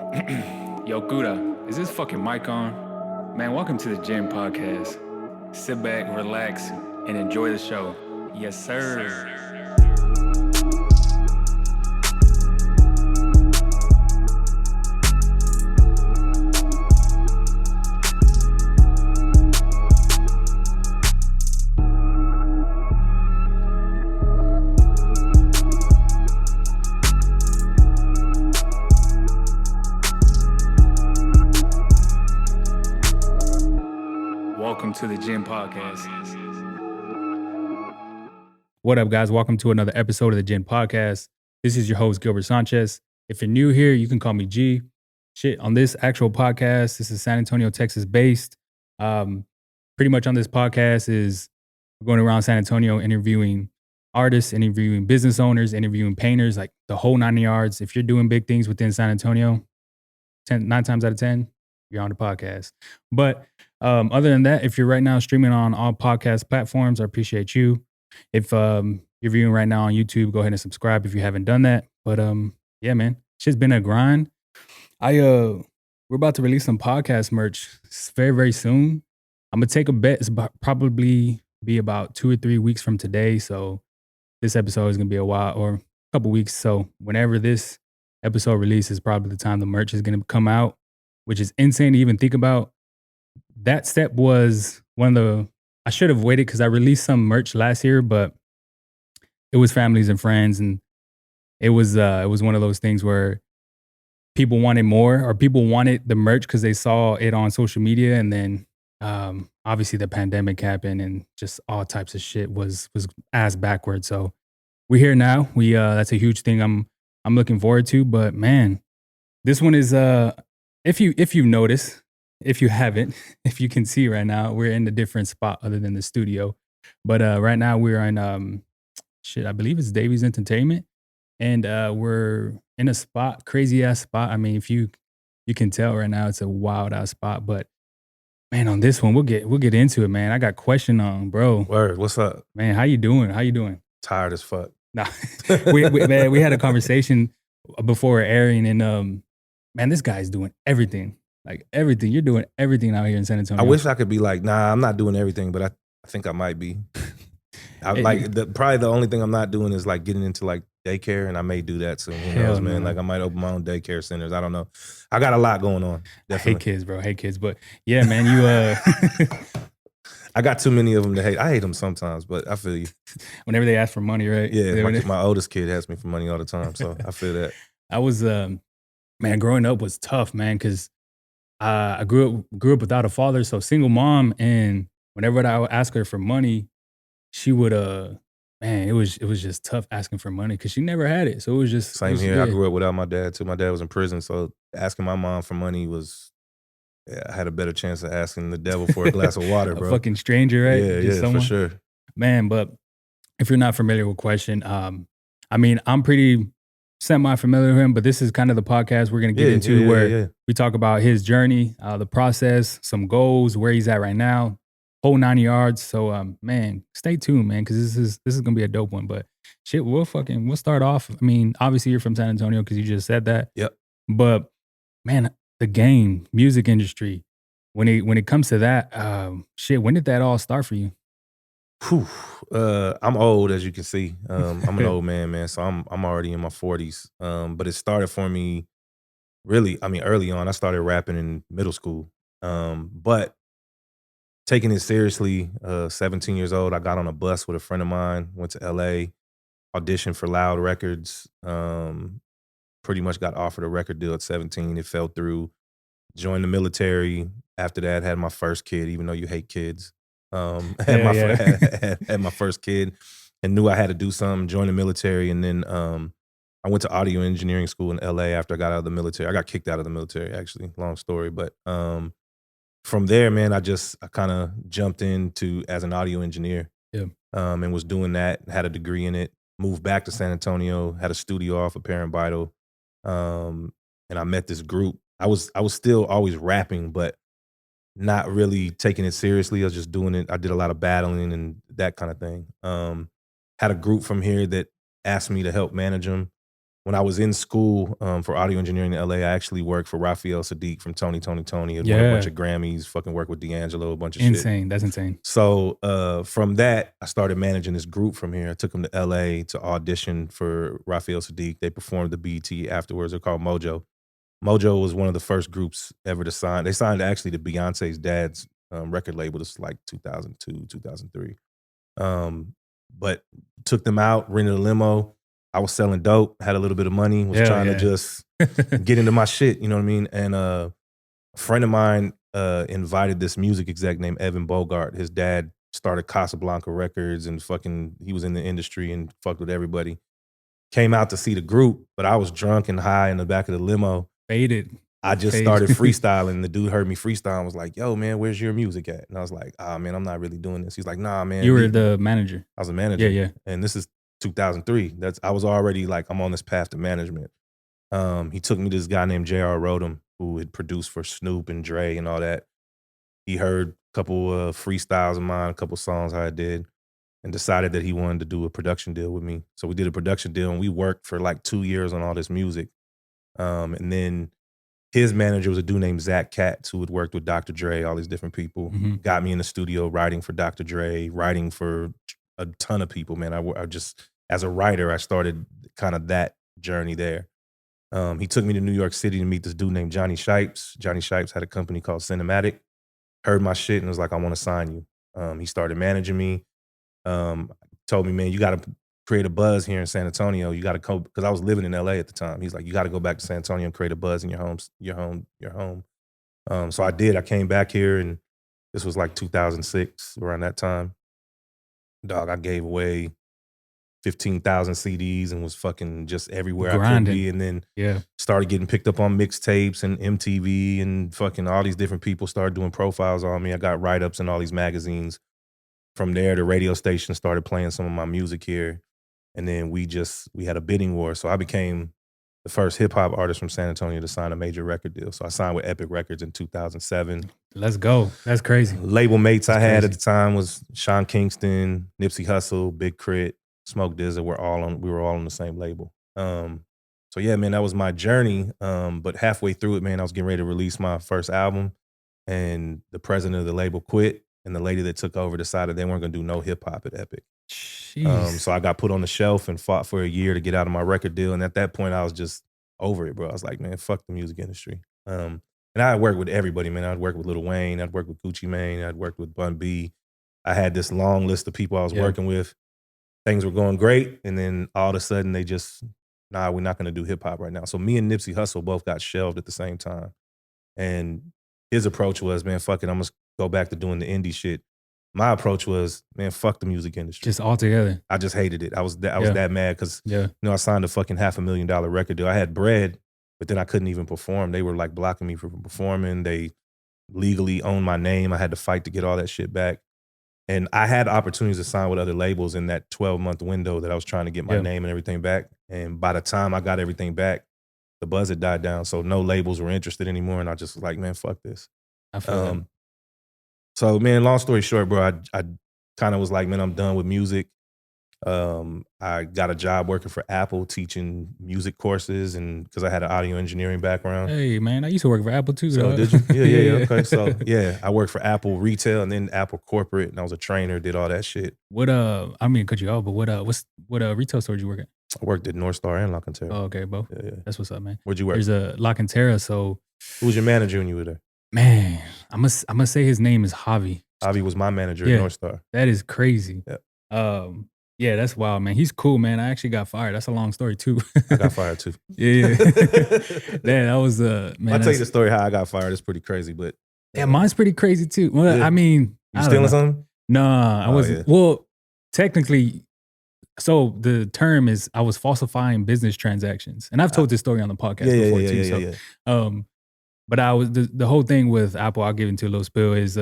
Yo, Guda, is this fucking mic on? Man, welcome to the Gym Podcast. Sit back, relax, and enjoy the show. Yes, sir. Welcome to the Gym Podcast. What up, guys? Welcome to another episode of the Gym Podcast. This is your host, Gilbert Sanchez. If you're new here, you can call me G. Shit, on this actual podcast, this is San Antonio, Texas based. Pretty much on this podcast is going around San Antonio interviewing artists, interviewing business owners, interviewing painters, like the whole 90 yards. If you're doing big things within San Antonio, 9 times out of 10, you're on the podcast. But other than that, if you're right now streaming on all podcast platforms, I appreciate you. If you're viewing right now on YouTube, go ahead and subscribe if you haven't done that. But yeah, man, shit's been a grind. We're about to release some podcast merch very, very soon. I'm gonna take a bet. It's probably be about 2 or 3 weeks from today. So this episode is gonna be a while or a couple weeks. So whenever this episode releases, probably the time the merch is gonna come out, which is insane to even think about. That step was one of the, I should have waited because I released some merch last year, but it was families and friends, and it was one of those things where people wanted more, or people wanted the merch because they saw it on social media, and then obviously the pandemic happened, and just all types of shit was ass backwards. So we're here now. We that's a huge thing. I'm looking forward to, but man, this one is if you notice. If you haven't, if you can see right now, we're in a different spot other than the studio. But right now we're in I believe it's Davies Entertainment. And we're in a spot, crazy ass spot. I mean, if you can tell right now, it's a wild ass spot. But man, on this one, we'll get into it, man. I got question on, bro. Word, what's up? Man, how you doing? How you doing? Tired as fuck. Nah. we had a conversation before airing, and man, this guy's doing everything. Like everything. You're doing everything out here in San Antonio. I wish I could be like, nah, I'm not doing everything, but I think I might be. Probably the only thing I'm not doing is like getting into like daycare, and I may do that soon. Who knows, man? Like I might open my own daycare centers. I don't know. I got a lot going on. Definitely. I hate kids, bro. I hate kids. But yeah, man, you I got too many of them to hate. I hate them sometimes, but I feel you. Whenever they ask for money, right? Yeah, my oldest kid asks me for money all the time, so I feel that. I was man, growing up was tough, man, because I grew up without a father, so single mom, and whenever I would ask her for money, she would man, it was just tough asking for money because she never had it. So it was just same here. I grew up without my dad too. My dad was in prison, so asking my mom for money was, I had a better chance of asking the devil for a glass of water, bro. A fucking stranger, right? Yeah, for sure. Man, but if you're not familiar with Question, I mean, I'm pretty semi-familiar with him, but this is kind of the podcast we're going to get into where we talk about his journey, the process, some goals, where he's at right now, whole 90 yards. So, man, stay tuned, man, because this is going to be a dope one. But shit, we'll start off. I mean, obviously you're from San Antonio because you just said that. Yep. But man, the game, music industry, when it comes to that, shit, when did that all start for you? Whew. I'm old, as you can see. I'm an old man. So I'm already in my 40s. But it started for me really, I mean, early on. I started rapping in middle school. But taking it seriously, 17 years old, I got on a bus with a friend of mine, went to LA, auditioned for Loud Records, pretty much got offered a record deal at 17. It fell through. Joined the military. After that, had my first kid, even though you hate kids. Had my first kid and knew I had to do something, joined the military, and then I went to audio engineering school in LA after I got out of the military. I got kicked out of the military, actually, long story. But from there, man, I kind of jumped into as an audio engineer. Yeah. And was doing that, had a degree in it, moved back to San Antonio, had a studio off of Parent Vital. And I met this group. I was still always rapping, but not really taking it seriously. I was just doing it. I did a lot of battling and that kind of thing. Had a group from here that asked me to help manage them. when I was in school for audio engineering in LA, I actually worked for Raphael Sadiq from Tony. Had won a bunch of Grammys, fucking worked with D'Angelo, a bunch of shit. Insane. That's insane. So from that, I started managing this group from here. I took them to LA to audition for Raphael Sadiq. They performed the BET afterwards. They're called Mojo. Mojo was one of the first groups ever to sign. They signed actually to Beyonce's dad's record label. This was like 2002, 2003. But took them out, rented a limo. I was selling dope, had a little bit of money, was trying to just get into my shit, you know what I mean? And a friend of mine invited this music exec named Evan Bogart. His dad started Casablanca Records and fucking, he was in the industry and fucked with everybody. Came out to see the group, but I was drunk and high in the back of the limo. Faded. I just started freestyling. The dude heard me freestyle and was like, yo, man, where's your music at? And I was like, man, I'm not really doing this. He's like, nah, man. You were the manager. I was a manager. Yeah. And this is 2003. I was already like, I'm on this path to management. He took me to this guy named J.R. Rodham, who had produced for Snoop and Dre and all that. He heard a couple of freestyles of mine, a couple songs I did, and decided that he wanted to do a production deal with me. So we did a production deal, and we worked for like 2 years on all this music. And then his manager was a dude named Zach Katz, who had worked with Dr. Dre, all these different people. Got me in the studio writing for Dr. Dre, writing for a ton of people, man. I just, as a writer, I started kind of that journey there. He took me to New York City to meet this dude named Johnny Shipes. Johnny Shipes had a company called Cinematic. Heard my shit and was like, I want to sign you. He started managing me. Told me, man, you got to create a buzz here in San Antonio. You got to go, because I was living in LA at the time. He's like, you got to go back to San Antonio and create a buzz in your home. So I did. I came back here, and this was like 2006, around that time. Dog, I gave away 15,000 CDs and was fucking just everywhere Grinding. I could be. And then started getting picked up on mixtapes and MTV and fucking all these different people started doing profiles on me. I got write-ups in all these magazines. From there, the radio station started playing some of my music here. And then we had a bidding war. So I became the first hip hop artist from San Antonio to sign a major record deal. So I signed with Epic Records in 2007. Let's go. That's crazy. Label mates I had at the time was Sean Kingston, Nipsey Hussle, Big Crit, Smoke DZA. We were all on the same label. So yeah, man, that was my journey. But halfway through it, man, I was getting ready to release my first album, and the president of the label quit, and the lady that took over decided they weren't gonna do no hip hop at Epic. So I got put on the shelf and fought for a year to get out of my record deal. And at that point, I was just over it, bro. I was like, man, fuck the music industry. And I worked with everybody, man. I'd worked with Lil Wayne. I'd worked with Gucci Mane. I'd worked with Bun B. I had this long list of people I was working with. Things were going great. And then all of a sudden they just, nah, we're not going to do hip hop right now. So me and Nipsey Hussle both got shelved at the same time. And his approach was, man, fuck it. I'm going to go back to doing the indie shit. My approach was, man, fuck the music industry. Just all together. I just hated it. I was that mad because, I signed a fucking $500,000 record deal. I had bread, but then I couldn't even perform. They were like blocking me from performing. They legally owned my name. I had to fight to get all that shit back. And I had opportunities to sign with other labels in that 12-month window that I was trying to get my name and everything back. And by the time I got everything back, the buzz had died down. So no labels were interested anymore. And I just was like, man, fuck this. I feel that. So, man, long story short, bro, I kind of was like, man, I'm done with music. I got a job working for Apple teaching music courses, and because I had an audio engineering background. Hey, man, I used to work for Apple too. So did you? Yeah. Okay. So I worked for Apple retail and then Apple corporate, and I was a trainer, did all that shit. What I mean, cut you off, but what retail store did you work at? I worked at North Star and La Cantera. Oh, okay, both. Yeah. That's what's up, man. Where'd you work? There's a La Cantera, so who was your manager when you were there? Man, I must say his name is Javi. Javi was my manager at North Star. That is crazy. Yeah. Yeah, that's wild, man. He's cool, man. I actually got fired. That's a long story too. I got fired too. Yeah. Man, that was man. I'll tell you the story how I got fired. It's pretty crazy, but mine's pretty crazy too. Well, I mean, you stealing something? Nah, I wasn't. Well, technically, so the term is I was falsifying business transactions, and I've told this story on the podcast before too. But I was the whole thing with Apple. I'll give into a little spill is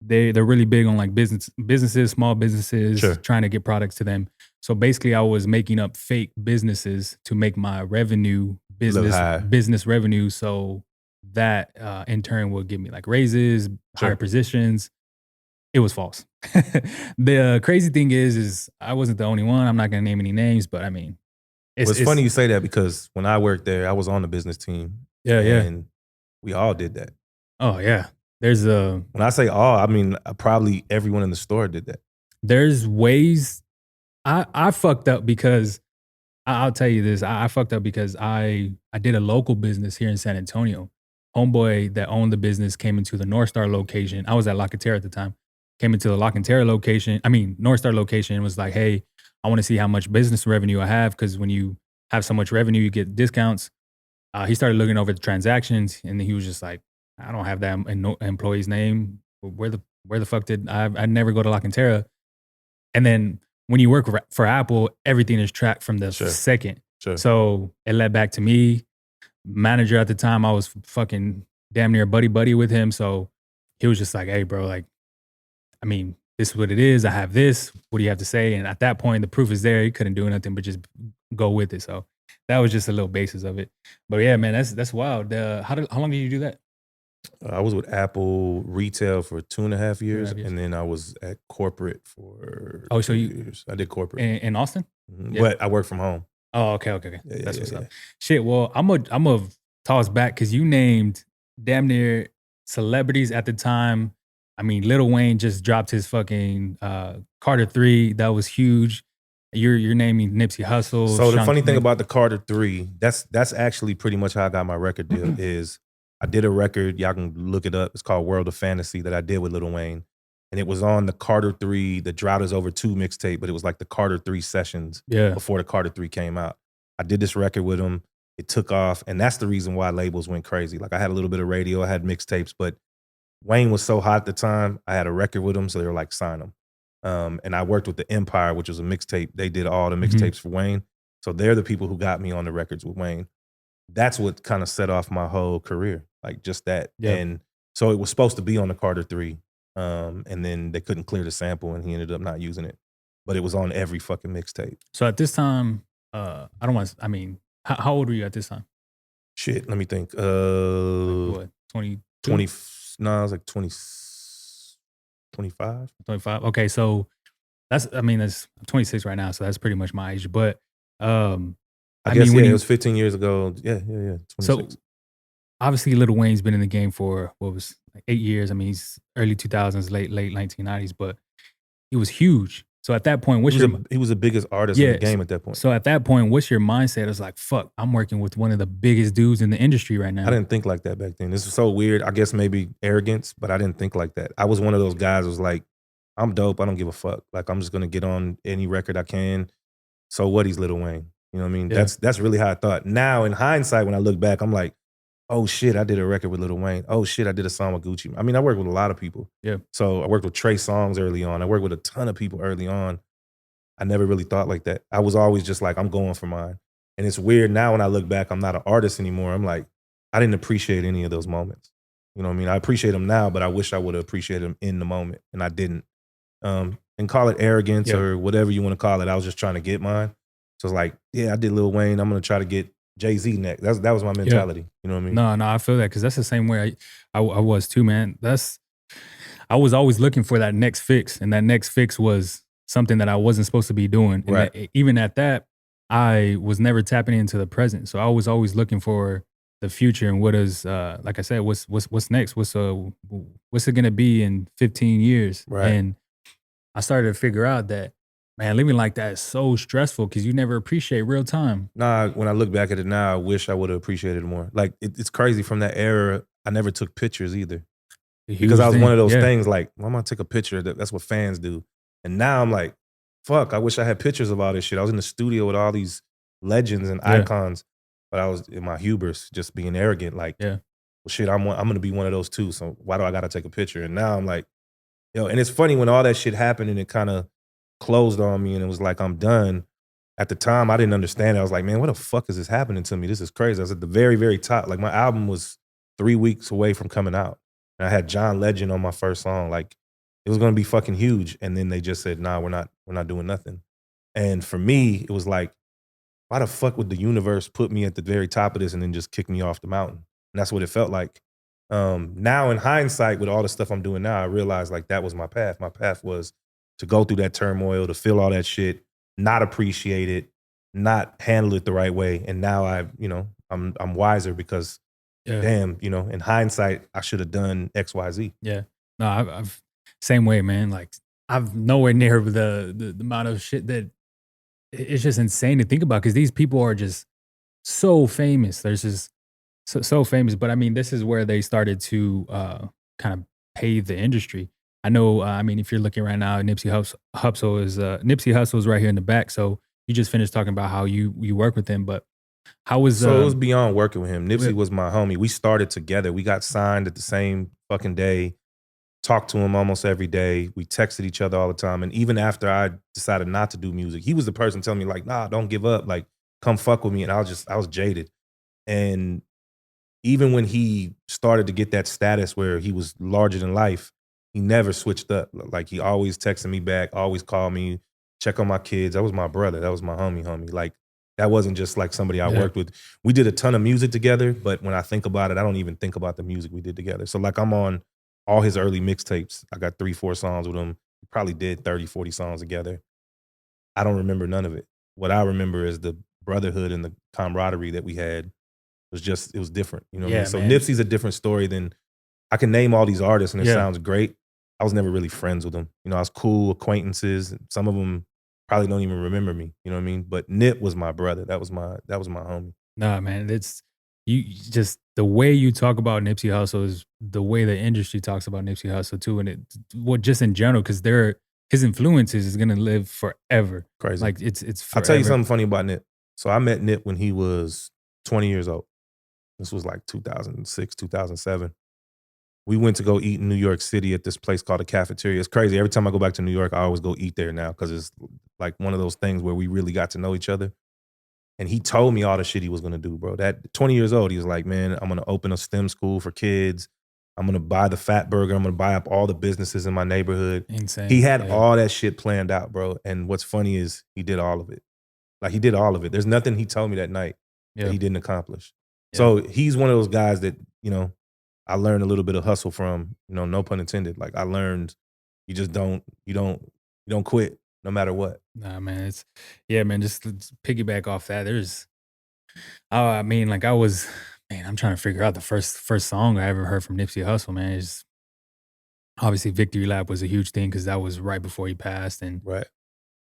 they're really big on like businesses, small businesses, trying to get products to them. So basically, I was making up fake businesses to make my business revenue. So that in turn will give me like raises, higher positions. It was false. The crazy thing is I wasn't the only one. I'm not gonna name any names, but I mean, Well, it's funny you say that because when I worked there, I was on the business team. Yeah, yeah. And we all did that. Oh yeah. There's a When I say all, I mean probably everyone in the store did that. there's ways I fucked up because I'll tell you this. I fucked up because I did a local business here in San Antonio. Homeboy that owned the business came into the North Star location. I was at La Cantera at the time. Came into the La Cantera location. I mean North Star location and was like, "Hey, I want to see how much business revenue I have because when you have so much revenue, you get discounts." He started looking over the transactions, and he was just like, "I don't have that employee's name. Where the fuck did I never go to La Cantera?" And then when you work for Apple, everything is tracked from the Sure. second. Sure. So it led back to me. Manager at the time, I was fucking damn near buddy with him. So he was just like, "Hey, bro, like, I mean, this is what it is. I have this. What do you have to say?" And at that point, the proof is there. He couldn't do nothing but just go with it. So that was just a little basis of it. But yeah, man, that's wild. How long did you do that? I was with Apple retail for 2.5 years, 2.5 years. and then I was at corporate for Oh, 2 so you years. I did corporate. in Austin? Yeah. But I work from home. Oh, okay. Yeah, That's yeah, what's yeah. up. Shit. Well, I'm a toss back because you named damn near celebrities at the time. I mean, Lil Wayne just dropped his fucking Carter 3. That was huge. You're naming Nipsey Hussle. So the Sean funny thing Kingston. about the Carter 3, that's actually pretty much how I got my record deal is I did a record, y'all can look it up. It's called World of Fantasy that I did with Lil Wayne. And it was on the Carter 3, the Drought is Over 2 mixtape, but it was like the Carter 3 sessions Yeah. before the Carter 3 came out. I did this record with him. It took off, and that's the reason why labels went crazy. Like I had a little bit of radio, I had mixtapes, but Wayne was so hot at the time. I had a record with him, so they were like, sign him. And I worked with the Empire, which was a mixtape. They did all the mixtapes for Wayne. So they're the people who got me on the records with Wayne. That's what kind of set off my whole career, like just that. Yeah. And so it was supposed to be on the Carter 3. And then they couldn't clear the sample and he ended up not using it. But it was on every fucking mixtape. So at this time, I mean, how old were you at this time? Shit, let me think. Like what, 20? 20, no, I was like 20, 25. 25. Okay, so that's I'm 26 right now, so that's pretty much my age. But I guess, mean, when it you was 15 years ago. Yeah, 26. so obviously Lil Wayne's been in the game for what was like 8 years. I mean, he's early 2000s, late 1990s, but he was huge. So at that point, He was the biggest artist in the game at that point. So at that point, what's your mindset? It was like, fuck, I'm working with one of the biggest dudes in the industry right now. I didn't think like that back then. This was so weird. I guess maybe arrogance, but I didn't think like that. I was one of those guys who was like, I'm dope. I don't give a fuck. Like, I'm just going to get on any record I can. So what, he's Lil Wayne. You know what I mean? Yeah. That's really how I thought. Now, in hindsight, when I look back, I'm like, oh shit, I did a record with Lil Wayne. Oh shit, I did a song with Gucci. I mean, I worked with a lot of people. Yeah. So I worked with Trey Songz early on. I worked with a ton of people early on. I never really thought like that. I was always just like, I'm going for mine. And it's weird now when I look back, I'm not an artist anymore. I'm like, I didn't appreciate any of those moments. You know what I mean? I appreciate them now, but I wish I would have appreciated them in the moment. And I didn't. And call it arrogance or whatever you want to call it. I was just trying to get mine. So it's like, yeah, I did Lil Wayne. I'm going to try to get Jay-Z next. That was my mentality. You know what I mean? No, I feel that because that's the same way I was too, man. I was always looking for that next fix, and that next fix was something that I wasn't supposed to be doing. And Right. even at that, I was never tapping into the present. So I was always looking for the future and what is, like I said, what's next? What's it gonna be in 15 years? Right. And I started to figure out that, man, living like that is so stressful because you never appreciate real time. Nah, when I look back at it now, I wish I would have appreciated it more. Like, it's crazy from that era, I never took pictures either. Because I was one of those things like, why am I gonna take a picture? That's what fans do. And now I'm like, fuck, I wish I had pictures of all this shit. I was in the studio with all these legends and icons, but I was in my hubris, just being arrogant. Like, well, shit, I'm gonna be one of those too. So why do I gotta take a picture? And now I'm like, and it's funny when all that shit happened and it kind of closed on me and it was like, I'm done. At the time, I didn't understand it. I was like, man, what the fuck is this happening to me? This is crazy. I was at the very, very top. Like, my album was 3 weeks away from coming out. And I had John Legend on my first song. Like, it was gonna be fucking huge. And then they just said, nah, we're not doing nothing. And for me, it was like, why the fuck would the universe put me at the very top of this and then just kick me off the mountain? And that's what it felt like. Now in hindsight, with all the stuff I'm doing now, I realized like that was my path. My path was to go through that turmoil, to feel all that shit, not appreciate it, not handle it the right way, and now I'm wiser because Yeah. damn, in hindsight, I should have done XYZ. Yeah. No, I've same way, man. Like I've nowhere near the amount of shit that it's just insane to think about because these people are just so famous. There's just so famous. But I mean, this is where they started to kind of pave the industry. I know. I mean, if you're looking right now, Nipsey Hussle's right here in the back. So you just finished talking about how you work with him, but how was So it was beyond working with him. Nipsey wi- was my homie. We started together. We got signed at the same fucking day. Talked to him almost every day. We texted each other all the time. And even after I decided not to do music, he was the person telling me like, "Nah, don't give up. Like, come fuck with me." And I was jaded. And even when he started to get that status where he was larger than life, he never switched up. Like he always texted me back, always called me, check on my kids. That was my brother. That was my homie. Like that wasn't just like somebody I yeah, worked with. We did a ton of music together, but when I think about it, I don't even think about the music we did together. So like I'm on all his early mixtapes. I got 3, 4 songs with him. We probably did 30, 40 songs together. I don't remember none of it. What I remember is the brotherhood and the camaraderie that we had it was different, you know what I mean? yeah, So man, Nipsey's a different story than I can name all these artists and it yeah. sounds great. I was never really friends with them. You know, I was cool acquaintances. And some of them probably don't even remember me, you know what I mean? But Nip was my brother. That was my homie. Nah, man, it's just the way you talk about Nipsey Hussle is the way the industry talks about Nipsey Hussle too, and just in general because they're his influences is gonna live forever. Crazy. Like it's I'll tell you forever. something funny about Nip. So I met Nip when he was 20 years old. This was like 2006, 2007. We went to go eat in New York City at this place called the Cafeteria. It's crazy. Every time I go back to New York, I always go eat there now because it's like one of those things where we really got to know each other. And he told me all the shit he was gonna do, bro. That 20 years old, he was like, "Man, I'm gonna open a STEM school for kids. I'm gonna buy the Fat Burger. I'm gonna buy up all the businesses in my neighborhood." He Insane. had Yeah. all that shit planned out, bro. And what's funny is he did all of it. Like he did all of it. There's nothing he told me that night that Yeah. he didn't accomplish. Yeah. So he's one of those guys that, I learned a little bit of hustle from, no pun intended. Like I learned you just you don't quit no matter what. Nah, man, it's yeah, man, just to piggyback off that, there's I mean, like I was man, I'm trying to figure out the first song I ever heard from Nipsey Hussle, man. It's obviously Victory Lap was a huge thing because that was right before he passed. And Right.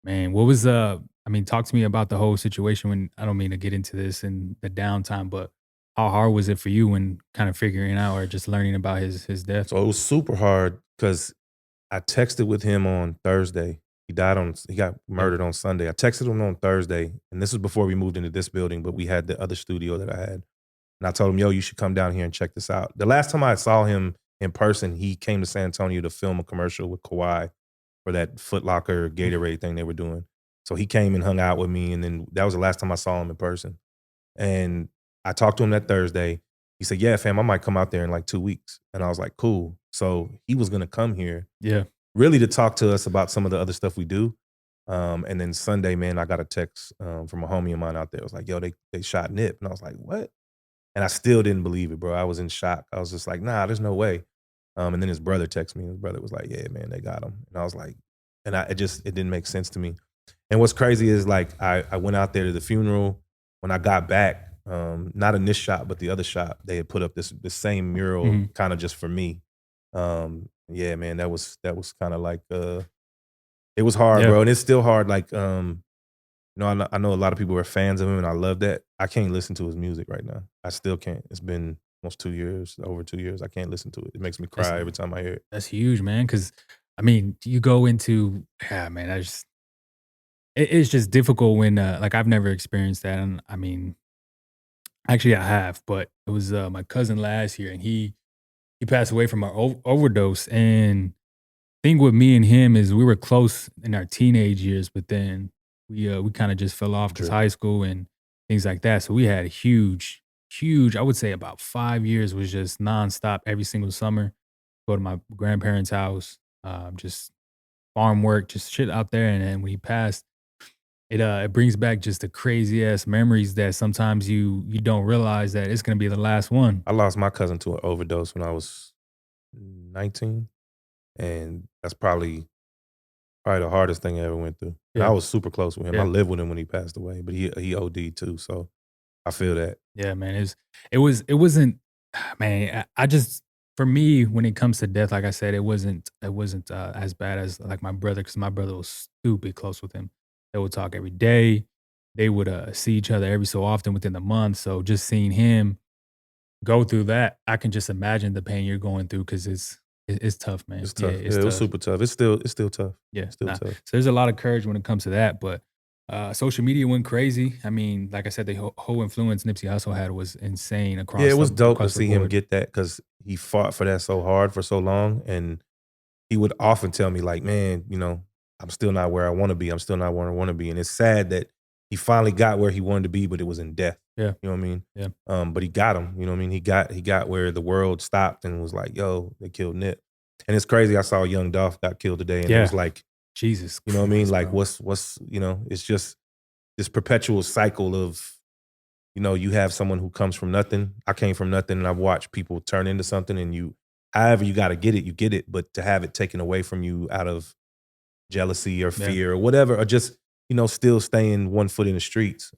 man, what was I mean, talk to me about the whole situation when I don't mean to get into this and the downtime, but how hard was it for you when kind of figuring out or just learning about his death? So it was super hard because I texted with him on Thursday. He got Yeah. murdered on Sunday. I texted him on Thursday, and this was before we moved into this building, but we had the other studio that I had. And I told him, "Yo, you should come down here and check this out." The last time I saw him in person, he came to San Antonio to film a commercial with Kawhi for that Foot Locker Gatorade thing they were doing. So he came and hung out with me, and then that was the last time I saw him in person. And I talked to him that Thursday. He said, "Yeah, fam, I might come out there in like 2 weeks." And I was like, "Cool." So he was gonna come here Yeah. really to talk to us about some of the other stuff we do. And then Sunday, man, I got a text from a homie of mine out there. It was like, "Yo, they shot Nip." And I was like, "What?" And I still didn't believe it, bro. I was in shock. I was just like, "Nah, there's no way." And then his brother texted me. His brother was like, "Yeah, man, they got him." And I was like, it didn't make sense to me. And what's crazy is like I went out there to the funeral. When I got back, not in this shop, but the other shop, they had put up this same mural Mhm. kind of just for me. Yeah, man, that was kind of like it was hard, Yeah. bro. And it's still hard. Like, I know a lot of people are fans of him, and I love that. I can't listen to his music right now. I still can't. It's been almost 2 years, over 2 years. I can't listen to it. It makes me That's cry every time I hear it. that's huge, man. Cause I mean, you go into yeah, man, it's just difficult when like I've never experienced that. And I mean, actually I have, but it was my cousin last year and he passed away from an overdose. And thing with me and him is we were close in our teenage years, but then we kind of just fell off because Drip. high school and things like that. So we had a huge, I would say about 5 years was just nonstop every single summer. Go to my grandparents' house, just farm work, just shit out there. And then when he passed, it brings back just the crazy ass memories that sometimes you don't realize that it's gonna be the last one. I lost my cousin to an overdose when I was 19, and that's probably the hardest thing I ever went through. And I Yeah. was super close with him. I Yeah. lived with him when he passed away, but he OD'd too. So I feel that. Yeah, man. It wasn't man, I just for me, when it comes to death, like I said, it wasn't as bad as like my brother, because my brother was stupid close with him. They would talk every day. They would see each other every so often within the month. So just seeing him go through that, I can just imagine the pain you're going through because it's tough, man. It's Yeah, tough. it's Yeah, it was tough. super tough. It's still tough. Yeah, Still nah. tough. So there's a lot of courage when it comes to that, but social media went crazy. I mean, like I said, the whole influence Nipsey Hussle had was insane Yeah, it was dope to across the see him board. get that because he fought for that so hard for so long. And he would often tell me, like, man, I'm still not where I want to be. I'm still not where I want to be. And it's sad that he finally got where he wanted to be, but it was in death. Yeah, You know what I mean? yeah, But he got him. You know what I mean? He got where the world stopped and was like, yo, they killed Nip. And it's crazy. I saw Young Dolph got killed today, and it was yeah. like, Jesus you know what I mean? Christ, Like, bro. what's it's just this perpetual cycle of, you have someone who comes from nothing. I came from nothing, and I've watched people turn into something, and however you got to get it, you get it. But to have it taken away from you out of jealousy or Yeah, fear or whatever, or just, still staying one foot in the streets.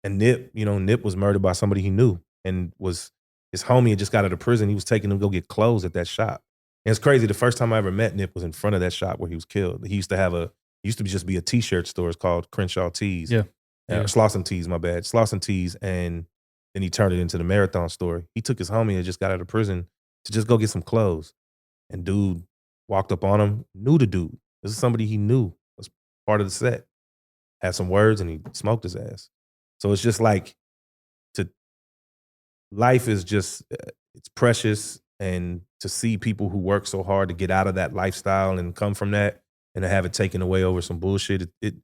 And Nip was murdered by somebody he knew, and was his homie had just got out of prison. He was taking him to go get clothes at that shop. And it's crazy. The first time I ever met Nip was in front of that shop where he was killed. He used to have just be a t-shirt store. It's called Crenshaw Tees. yeah, yeah. Slauson Tees, my bad. Slauson Tees. And then he turned it into the Marathon store. He took his homie that just got out of prison to just go get some clothes. And dude walked up on him, knew the dude. This is somebody he knew, was part of the set. Had some words, and he smoked his ass. So it's just like, to life is just it's precious, and to see people who work so hard to get out of that lifestyle and come from that, and to have it taken away over some bullshit, it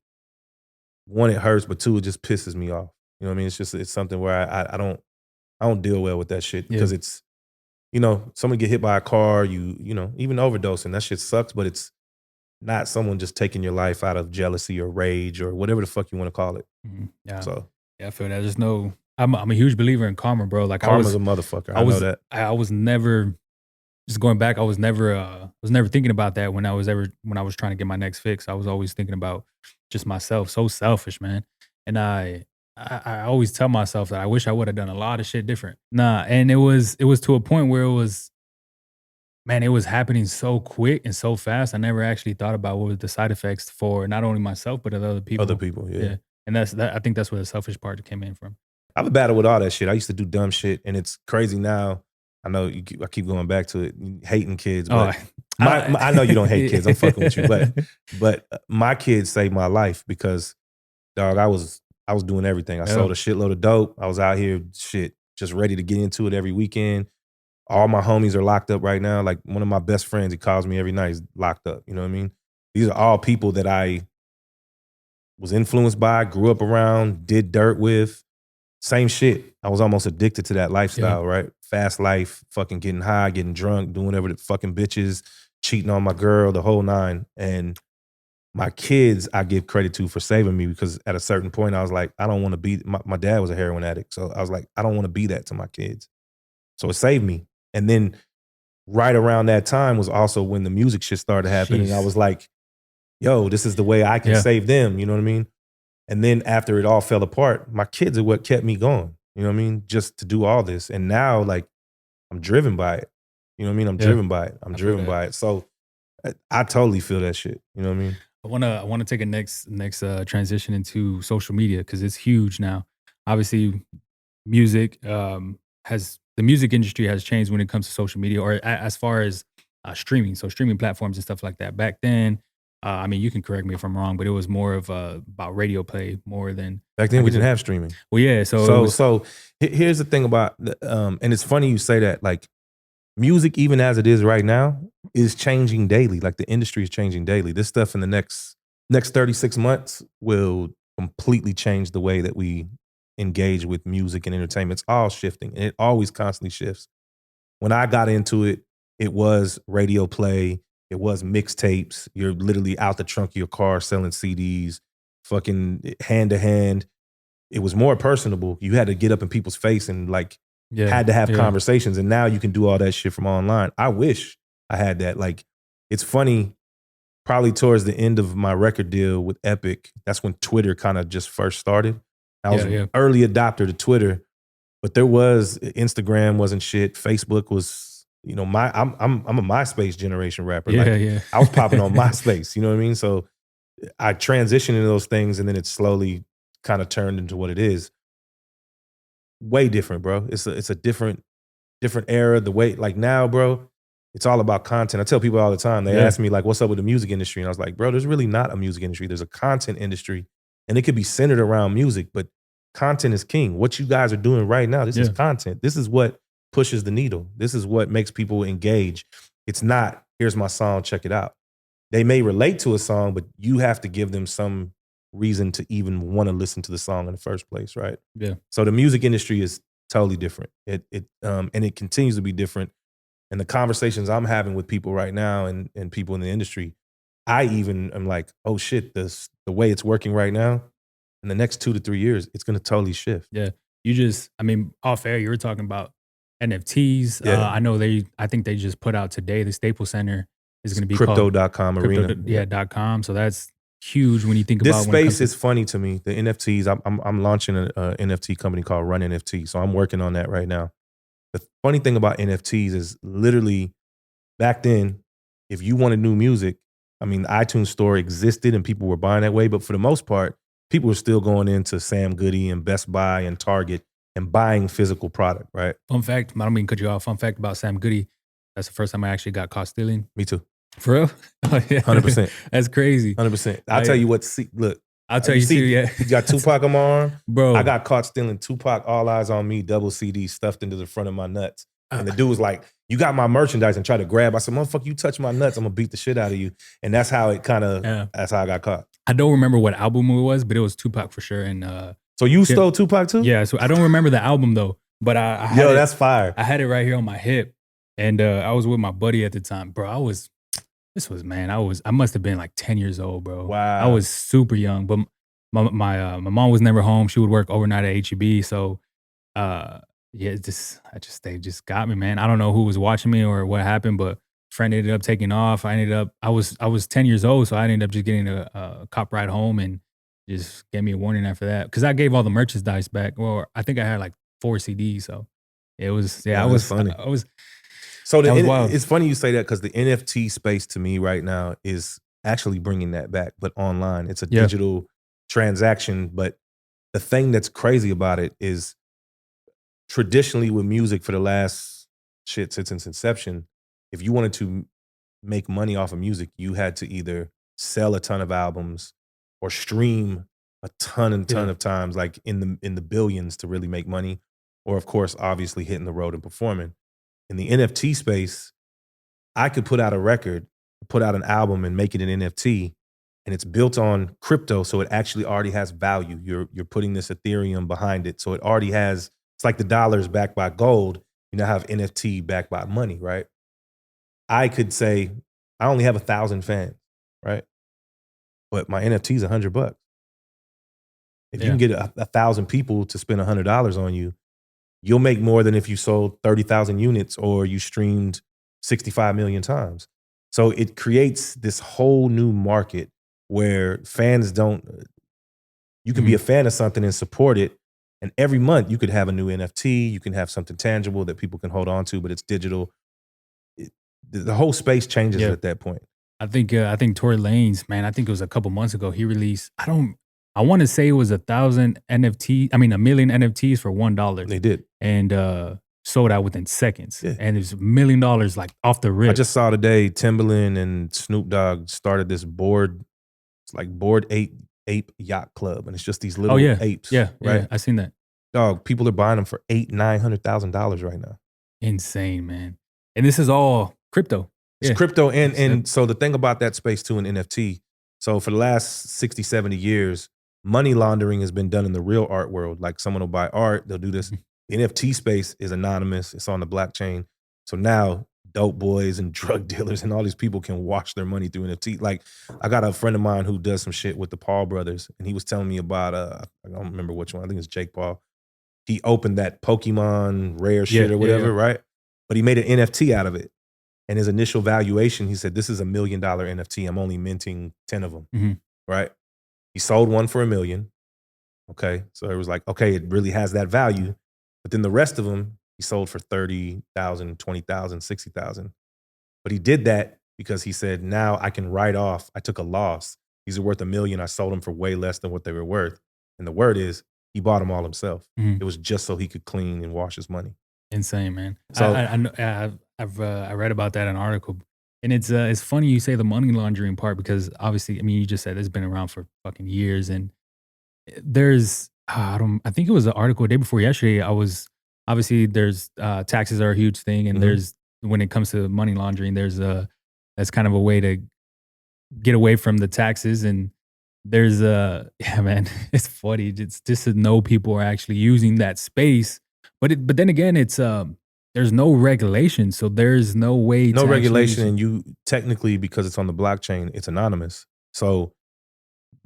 one, it hurts, but two, it just pisses me off. You know what I mean? It's something where I don't deal well with that shit, Yeah. because it's, someone get hit by a car, even overdosing, that shit sucks, but it's not someone just taking your life out of jealousy or rage or whatever the fuck you want to call it. Yeah. So Yeah, I feel that. There's no I'm a huge believer in karma, bro. Like karma's a motherfucker. I I know was that. I was never just going back, I was never thinking about that when I was trying to get my next fix. I was always thinking about just myself. So selfish, man. And I always tell myself that I wish I would have done a lot of shit different. Nah, and it was to a point where it was happening so quick and so fast. I never actually thought about what was the side effects for not only myself but other Other people. people, yeah. Yeah. And that I think that's where the selfish part came in from. I have a battle with all that shit. I used to do dumb shit, and it's crazy now. I know I keep going back to it, hating kids, Oh, but I know you don't hate kids. I'm fucking with you, but my kids saved my life because, dog, I was doing everything. I Yeah. sold a shitload of dope. I was out here, shit, just ready to get into it every weekend. All my homies are locked up right now. Like, one of my best friends, he calls me every night. He's locked up. You know what I mean? These are all people that I was influenced by, grew up around, did dirt with. Same shit. I was almost addicted to that lifestyle, right? Fast life, fucking getting high, getting drunk, doing whatever, the fucking bitches, cheating on my girl, the whole nine. And my kids, I give credit to for saving me, because at a certain point, I was like, I don't want to be, my dad was a heroin addict. So I was like, I don't want to be that to my kids. So it saved me. And then right around that time was also when the music shit started happening. And I Jeez. was like, yo, this is the way I can Yeah. save them. You know what I mean? And then after it all fell apart, my kids are what kept me going. You know what I mean? Just to do all this. And now, like, I'm driven by it. You know what I mean? I'm Yeah. driven by it. I'm I feel driven that. by it. So I totally feel that shit. You know what I mean? I wanna take a next transition into social media because it's huge now. Obviously, music has the music industry has changed when it comes to social media, or as far as streaming. So streaming platforms and stuff like that. Back then, I mean, you can correct me if I'm wrong, but it was more of about radio play more than Back then, like we it didn't just- have streaming. Well, yeah. So it So, was, so here's the thing about, and it's funny you say that, like, music, even as it is right now, is changing daily. Like, the industry is changing daily. This stuff in the next 36 months will completely change the way that we engage with music and entertainment. It's all shifting, and it always constantly shifts. When I got into it, it was radio play, it was mixtapes. You're literally out the trunk of your car selling CDs, fucking hand to hand. It was more personable. You had to get up in people's face and, like, yeah, had to have yeah. conversations. And now you can do all that shit from online. I wish I had that. Like, it's funny probably towards the end of my record deal with Epic. That's when Twitter kind of just first started. I was Yeah. an early adopter to Twitter, but there was Instagram wasn't shit. Facebook was, you know, I'm a MySpace generation rapper. Like Yeah. I was popping on MySpace, you know what I mean? So I transitioned into those things and then it slowly kind of turned into what it is. Way different, bro. It's a different era. The way like now, bro, it's all about content. I tell people all the time, they Yeah. ask me like, what's up with the music industry? And I was like, bro, there's really not a music industry. There's a content industry and it could be centered around music, but content is king. What you guys are doing right now, this is Yeah. content. This is what pushes the needle. This is what makes people engage. It's not, here's my song, check it out. They may relate to a song, but you have to give them some reason to even want to listen to the song in the first place, right? Yeah. So the music industry is totally different. And it continues to be different. And the conversations I'm having with people right now and people in the industry, I even am like, oh shit, the way it's working right now, in the next 2 to 3 years, it's gonna totally shift. Yeah. I mean, off air, you were talking about NFTs. Yeah. I think they just put out today, the Staples Center is It's going to be called crypto.com crypto, arena. Yeah. .com. So that's huge when you think This about when it comes space to, is funny to me. The NFTs, I'm launching a NFT company called Run NFT. So I'm working on that right now. The funny thing about NFTs is literally back then, if you wanted new music, I mean, the iTunes store existed and people were buying that way, but for the most part, people were still going into Sam Goody and Best Buy and Target and buying physical product, right? fun fact, I don't mean to cut you off. Fun fact about Sam Goody. That's the first time I actually got caught stealing. Me too. For real? Oh, yeah. 100%. That's crazy. 100%. I'll tell you what, see, look. I'll tell you too, yeah. You got Tupac on my arm? Bro. I got caught stealing Tupac All Eyes on Me double CD stuffed into the front of my nuts. And the dude was like, you got my merchandise and tried to grab. I said, motherfucker, you touch my nuts, I'm gonna beat the shit out of you. And that's how it kind of, that's how I got caught. I don't remember what album it was, but it was Tupac for sure. And so you stole Tupac too? Yeah, so I don't remember the album though, but I had Yo, that's fire. I had it right here on my hip. And I was with my buddy at the time. Bro, I must have been like 10 years old, bro. Wow. I was super young, but my mom was never home. She would work overnight at HEB. So yeah, they just got me, man. I don't know who was watching me or what happened, but friend ended up taking off. I was 10 years old, so I ended up just getting a cop ride home and just gave me a warning after that. Because I gave all the merchandise back. Well, I think I had like 4 CDs, so it was funny. So it's funny you say that because the NFT space to me right now is actually bringing that back, but online. It's a digital transaction. But the thing that's crazy about it is traditionally with music for the last since its inception, if you wanted to make money off of music, you had to either sell a ton of albums or stream a ton of times, like in the billions to really make money, or of course, obviously hitting the road and performing. In the NFT space, I could put out a record, put out an album and make it an NFT, and it's built on crypto, so it actually already has value. You're putting this Ethereum behind it, so it already has, it's like the dollar's backed by gold. You now have NFT backed by money, right? I could say, I only have 1,000 fans, right? But my NFT is $100. If you can get 1,000 people to spend $100 on you, you'll make more than if you sold 30,000 units or you streamed 65 million times. So it creates this whole new market where fans you can be a fan of something and support it. And every month you could have a new NFT, you can have something tangible that people can hold on to, but it's digital. The whole space changes at that point. I think Tory Lanez, man, I think it was a couple months ago, he released, I want to say it was 1,000 NFT, a million NFTs for $1. They did. And sold out within seconds. Yeah. And it's $1 million like off the rip. I just saw today Timbaland and Snoop Dogg started this Bored Ape Yacht Club. And it's just these little apes. Yeah, right? Yeah, I seen that. Dog, people are buying them for $800,000-$900,000 right now. Insane, man. And this is all crypto. It's crypto. And so the thing about that space too in NFT, so for the last 60, 70 years, money laundering has been done in the real art world. Like someone will buy art, they'll do this. The NFT space is anonymous. It's on the blockchain. So now dope boys and drug dealers and all these people can wash their money through NFT. Like I got a friend of mine who does some shit with the Paul brothers, and he was telling me about, I don't remember which one. I think it's Jake Paul. He opened that Pokemon rare shit or whatever, right? But he made an NFT out of it. And his initial valuation, he said, this is $1 million NFT. I'm only minting 10 of them, right? He sold one for $1 million. Okay. So it was like, okay, it really has that value. But then the rest of them, he sold for 30,000, 20,000, 60,000. But he did that because he said, now I can write off. I took a loss. These are worth $1 million. I sold them for way less than what they were worth. And the word is he bought them all himself. It was just so he could clean and wash his money. Insane, man. So I know, I read about that in an article, and it's funny you say the money laundering part because obviously, I mean, you just said it's been around for fucking years, and there's I think it was an article the day before yesterday. I was obviously there's taxes are a huge thing, and there's when it comes to money laundering, there's that's kind of a way to get away from the taxes and there's yeah, man, it's funny. It's just to know people are actually using that space. But then again, it's there's no regulation. So there's no way no to regulation, actually and you technically, because it's on the blockchain, it's anonymous. So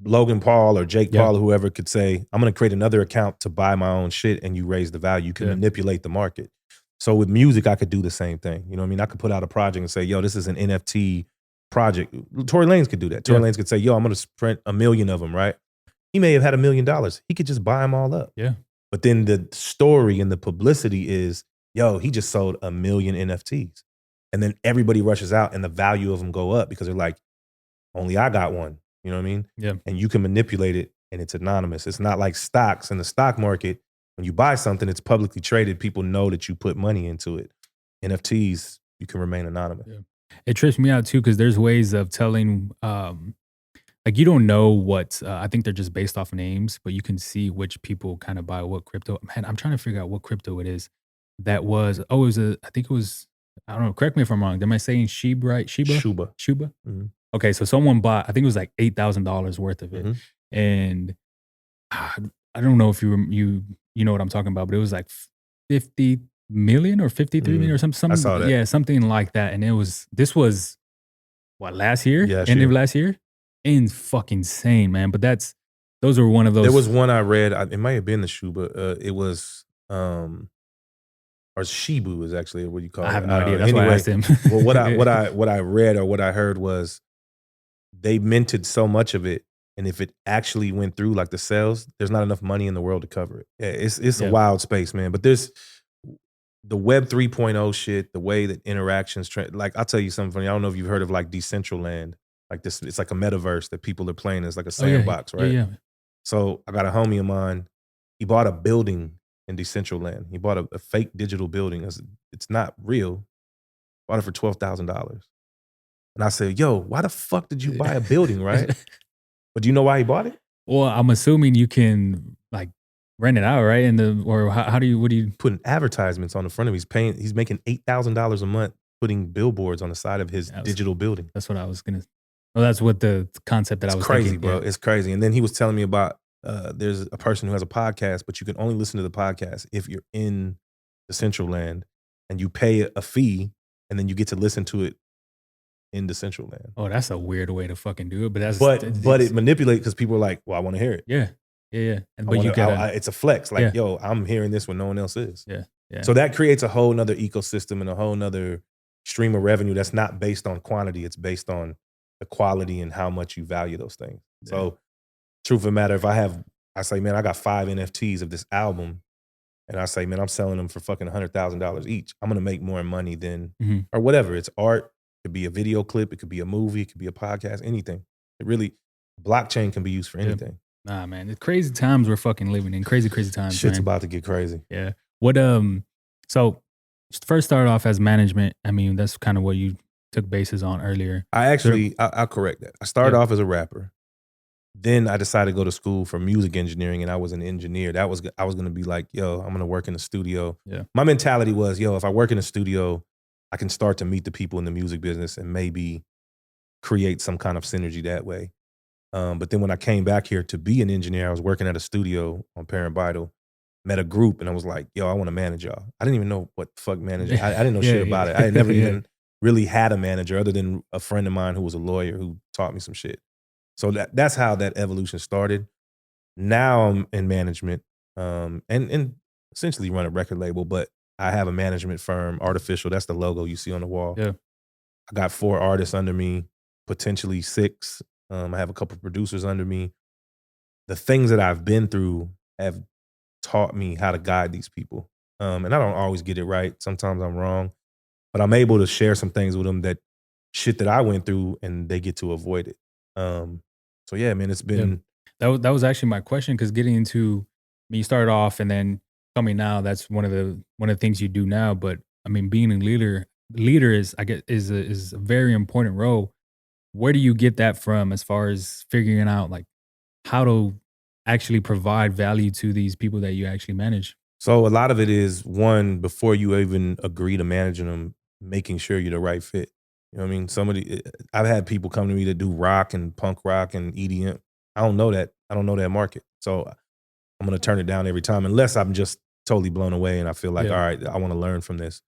Logan Paul or Jake Paul or whoever could say, I'm going to create another account to buy my own shit, and you raise the value. You can manipulate the market. So with music, I could do the same thing. You know what I mean? I could put out a project and say, yo, this is an NFT project. Tory Lanez could do that. Tory Lanez could say, yo, I'm going to print 1 million of them, right? He may have had $1 million. He could just buy them all up. Yeah. But then the story and the publicity is, yo, he just sold 1 million NFTs. And then everybody rushes out and the value of them go up because they're like, only I got one. You know what I mean? Yeah. And you can manipulate it and it's anonymous. It's not like stocks in the stock market. When you buy something, it's publicly traded. People know that you put money into it. NFTs, you can remain anonymous. Yeah. It trips me out too because there's ways of telling, like you don't know what. I think they're just based off names, but you can see which people kind of buy what crypto. Man, I'm trying to figure out what crypto it is. That was it was I think it was. I don't know. Correct me if I'm wrong. Am I saying Shiba? Right? Shuba. Okay, so someone bought. I think it was like $8,000 worth of it, and I don't know if you know what I'm talking about, but it was like 50 million or 53 million or I saw that. yeah, something like that. And this was what last year? Yeah, End of last year? Fucking insane, man. But those are one of those. There was one I read. It might have been the Shuba. It was or Shibu is actually what you call it. I have no idea. That's why I asked him. Well, what I read or what I heard was they minted so much of it, and if it actually went through like the sales, there's not enough money in the world to cover it. Yeah, it's a wild space, man. But there's the Web 3.0 shit, the way that interactions, like I'll tell you something funny. I don't know if you've heard of like Decentraland, like this. It's like a metaverse that people are playing. It's like a sandbox, right? Yeah. So I got a homie of mine. He bought a building in Decentraland. He bought a fake digital building. It's not real. Bought it for $12,000. And I said, yo, why the fuck did you buy a building, right? But do you know why he bought it? Well, I'm assuming you can like rent it out, right? Or what do you putting advertisements on the front of him? He's making $8,000 a month putting billboards on the side of his digital building. That's what I was gonna. Well, that's what the concept that I was crazy, thinking. Bro. It's crazy. And then he was telling me about there's a person who has a podcast, but you can only listen to the podcast if you're in the Central Land and you pay a fee and then you get to listen to it in the Central Land. Oh, that's a weird way to fucking do it. But but it manipulates because people are like, well, I want to hear it. Yeah. But you gotta, it's a flex. Like, yo, I'm hearing this when no one else is. Yeah. So that creates a whole nother ecosystem and a whole nother stream of revenue that's not based on quantity. It's based on the quality and how much you value those things. Yeah. So truth of the matter, I say, man, I got 5 NFTs of this album. And I say, man, I'm selling them for fucking $100,000 each. I'm going to make more money than, or whatever. It's art. It could be a video clip. It could be a movie. It could be a podcast, anything. It really, blockchain can be used for anything. Nah, man, it's crazy times we're fucking living in. Crazy times. Shit's about to get crazy. Yeah. What, so first started off as management. I mean, that's kind of what you took bases on earlier. I'll correct that. I started off as a rapper. Then I decided to go to school for music engineering, and I was an engineer. I was going to be like, yo, I'm going to work in the studio. Yeah. My mentality was, yo, if I work in the studio, I can start to meet the people in the music business and maybe create some kind of synergy that way. But then when I came back here to be an engineer, I was working at a studio on Parent Vital, met a group, and I was like, yo, I want to manage y'all. I didn't even know what the fuck manager. I didn't know shit about it. I had never even really had a manager other than a friend of mine who was a lawyer who taught me some shit. So that's how that evolution started. Now I'm in management and essentially run a record label, but I have a management firm, Artificial. That's the logo you see on the wall. Yeah. I got 4 artists under me, potentially 6. I have a couple producers under me. The things that I've been through have taught me how to guide these people. And I don't always get it right. Sometimes I'm wrong, but I'm able to share some things with them that shit that I went through and they get to avoid it. Um, so yeah, man, it's Yeah. been That was actually my question because getting into I mean, you started off and then coming now, that's one of the things you do now. But I mean, being a leader is I get is a very important role. Where do you get that from as far as figuring out like how to actually provide value to these people that you actually manage? so a lot of it is one before you even agree to managing them, making sure you're the right fit. You know what I mean? I've had people come to me that do rock and punk rock and EDM. I don't know that. I don't know that market. So I'm gonna turn it down every time unless I'm just totally blown away and I feel like, all Yeah. right, I want to learn from this.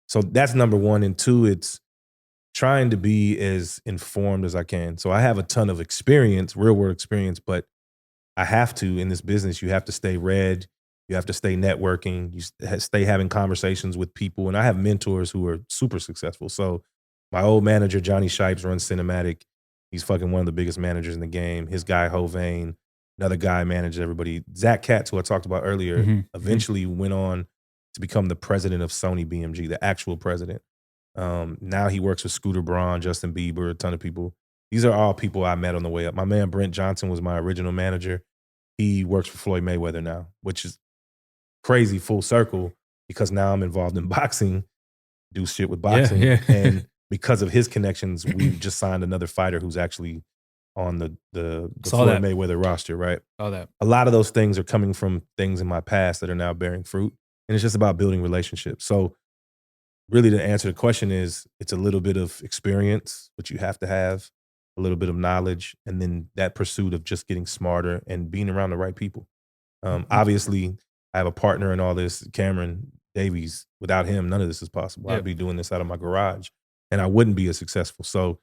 So that's number one. And two, it's trying to be as informed as I can. So I have a ton of experience, real world experience, but I have to in this business. You have to stay read. You have to stay networking. Stay having conversations with people. And I have mentors who are super successful. So my old manager Johnny Shipes runs Cinematic. He's fucking one of the biggest managers in the game. His guy Hovain, another guy manages everybody. Zach Katz, who I talked about earlier, Mhm, mhm. eventually went on to become the president of Sony BMG, the actual president. Now he works with Scooter Braun, Justin Bieber, a ton of people. These are all people I met on the way up. My man Brent Johnson was my original manager. He works for Floyd Mayweather now, which is crazy full circle because now I'm involved in boxing, do shit with Yeah, boxing. yeah. And because of his connections, we've just signed another fighter who's actually on the Saw Floyd that, Mayweather roster, right? saw that. A lot of those things are coming from things in my past that are now bearing fruit. And it's just about building relationships. So really the answer to the question is it's a little bit of experience, which you have, a little bit of knowledge, and then that pursuit of just getting smarter and being around the right people. Mhm. Obviously, I have a partner in all this, Cameron Davies. Without him, none of this is possible. Yeah. I'd be doing this out of my garage, and I wouldn't be as successful. So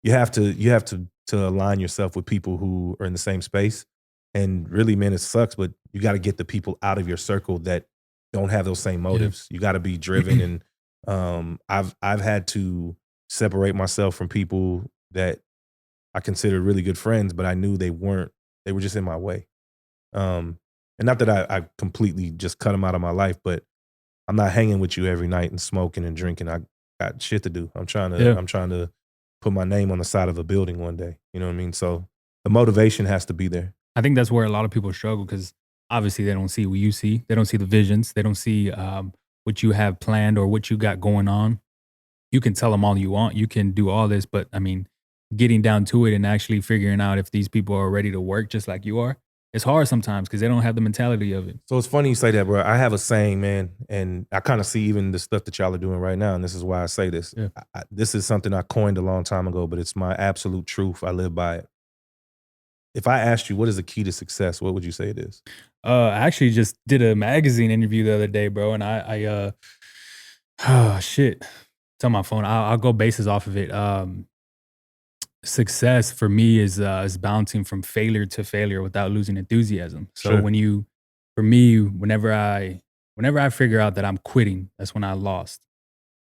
you have to align yourself with people who are in the same space. And really, man, it sucks, but you got to get the people out of your circle that don't have those same Yeah. motives. You got to be driven, and I've had to separate myself from people that I considered really good friends, but I knew they weren't. They were just in my way. Um, and not that I completely just cut them out of my life, but I'm not hanging with you every night and smoking and drinking. I got shit to do. Yeah. I'm trying to put my name on the side of a building one day. You know what I mean? So the motivation has to be there. I think that's where a lot of people struggle because obviously they don't see what you see. They don't see the visions. They don't see what you have planned or what you got going on. You can tell them all you want. You can do all this, but I mean, getting down to it and actually figuring out if these people are ready to work just like you are, it's hard sometimes because they don't have the mentality of it. So it's funny you say that, bro. I have a saying, man, and I kind of see even the stuff that y'all are doing right now, and this is why I say this. Yeah. This is something I coined a long time ago, but it's my absolute truth. I live by it. If I asked you what is the key to success, what would you say it is? I actually just did a magazine interview the other day, bro, and oh shit, it's on my phone. I'll go bases off of it. Success for me is bouncing from failure to failure without losing enthusiasm. So Sure. for me, whenever I figure out that I'm quitting, that's when I lost.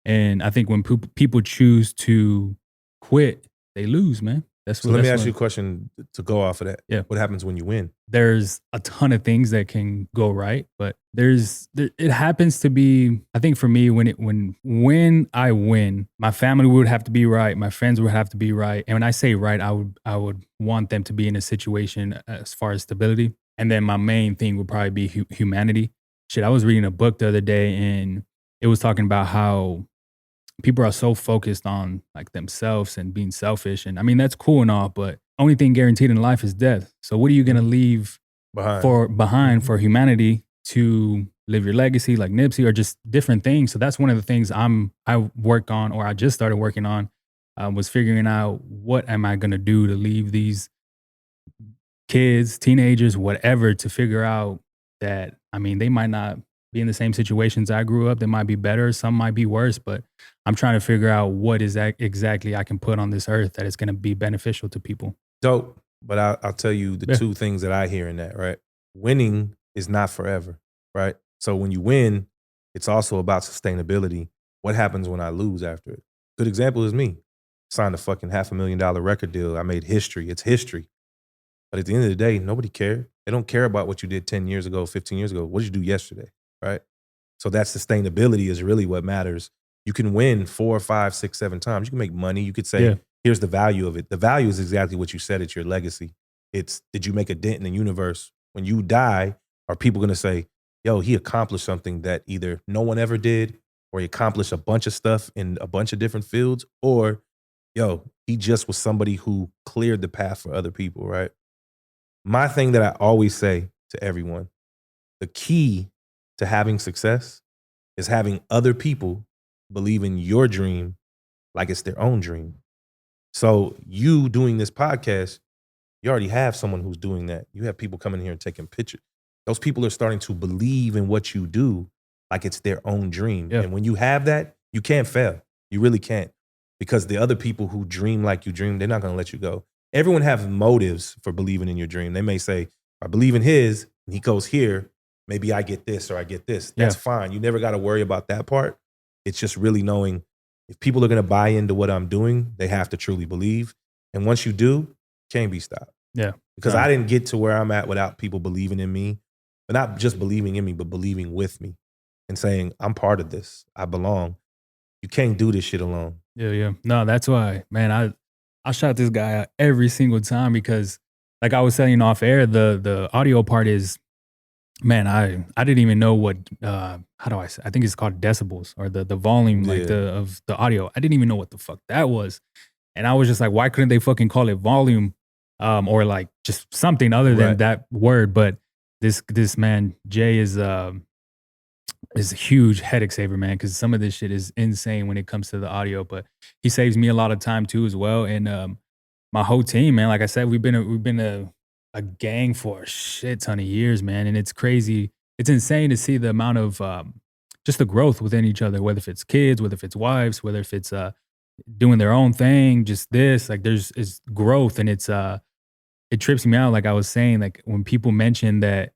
And I think when people choose to quit, they lose, man. That's So what let me that's ask you what a question to go off of that. yeah. What happens when you win? There's a ton of things that can go right, but it happens to be I think for me when I win, my family would have to be right, my friends would have to be right. And when I say right, I would want them to be in a situation as far as stability. And then my main thing would probably be humanity. Shit, I was reading a book the other day and it was talking about how people are so focused on like themselves and being selfish. And I mean, that's cool and all, but only thing guaranteed in life is death. So what are you going to Mhm. leave Behind. for behind Mhm. for humanity to live your legacy like Nipsey or just different things? So that's one of the things I work on or I just started working on was figuring out what am I going to do to leave these kids, teenagers, whatever, to figure out that, I mean, they might not be in the same situations I grew up. They might be better, some might be worse, but I'm trying to figure out what is that exactly I can put on this earth that is going to be beneficial to people. Dope. But I'll tell you the Yeah. two things that I hear in that, right? Winning is not forever, right? So when you win, it's also about sustainability. What happens when I lose after it? Good example is me. Signed a fucking $500,000 record deal. I made history. It's history. But at the end of the day, nobody cared. They don't care about what you did 10 years ago, 15 years ago. What did you do yesterday? Right? So that sustainability is really what matters. You can win 4, 5, 6, 7 times. You can make money. You could say, Yeah. here's the value of it. The value is exactly what you said. It's your legacy. It's, did you make a dent in the universe? When you die, are people going to say, yo, he accomplished something that either no one ever did, or he accomplished a bunch of stuff in a bunch of different fields, or yo, he just was somebody who cleared the path for other people, right? My thing that I always say to everyone, the key to having success is having other people believe in your dream like it's their own dream. So you doing this podcast, you already have someone who's doing that. You have people coming here and taking pictures. Those people are starting to believe in what you do like it's their own dream. Yeah. And when you have that, you can't fail. You really can't. Because the other people who dream like you dream, they're not going to let you go. Everyone have motives for believing in your dream. They may say, I believe in his, and he goes here, maybe I get this or I get this. That's fine. You never got to worry about that part. It's just really knowing if people are going to buy into what I'm doing, they have to truly believe. And once you do, can't be stopped. Yeah. Because I didn't get to where I'm at without people believing in me, but not just believing in me, but believing with me and saying, I'm part of this. I belong. You can't do this shit alone. Yeah. No, that's why, man, I shot this guy out every single time because, like I was saying off air, the audio part is, man, I didn't even know what how do I say? I think it's called decibels or the volume like of the audio. I didn't even know what the fuck that was, and I was just like, why couldn't they fucking call it volume, or like just something other than that word? But this man Jay is a huge headache saver, man, because some of this shit is insane when it comes to the audio. But he saves me a lot of time too, as well. And my whole team, man, like I said, we've been a gang for a shit ton of years, man, and it's crazy. It's insane to see the amount of just the growth within each other, whether if it's kids, whether if it's wives, whether if it's doing their own thing, just this, like there's is growth, and it trips me out. Like I was saying, like when people mention that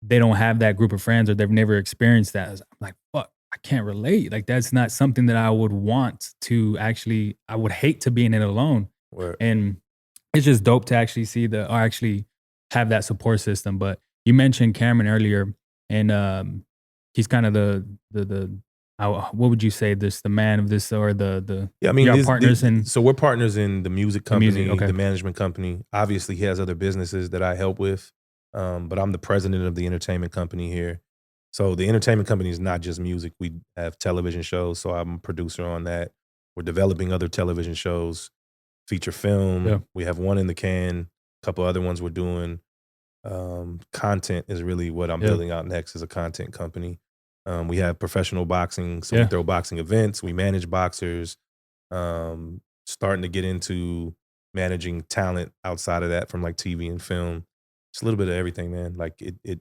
they don't have that group of friends or they've never experienced that. I'm like, fuck, I can't relate. Like that's not something that I would want to actually, I would hate to be in it alone. Word. And it's just dope to actually see or actually have that support system. But you mentioned Cameron earlier, and he's kind of what would you say this, the man of this, or the yeah, I mean, your partners in? So we're partners in the music company, okay. the management company. Obviously he has other businesses that I help with. But I'm the president of the entertainment company here. So the entertainment company is not just music. We have television shows. So I'm a producer on that. We're developing other television shows, feature film. Yeah. We have one in the can, a couple other ones we're doing. Content is really what I'm building out next as a content company. We have professional boxing. So we throw boxing events. We manage boxers. Starting to get into managing talent outside of that from like TV and film. It's a little bit of everything, man. Like it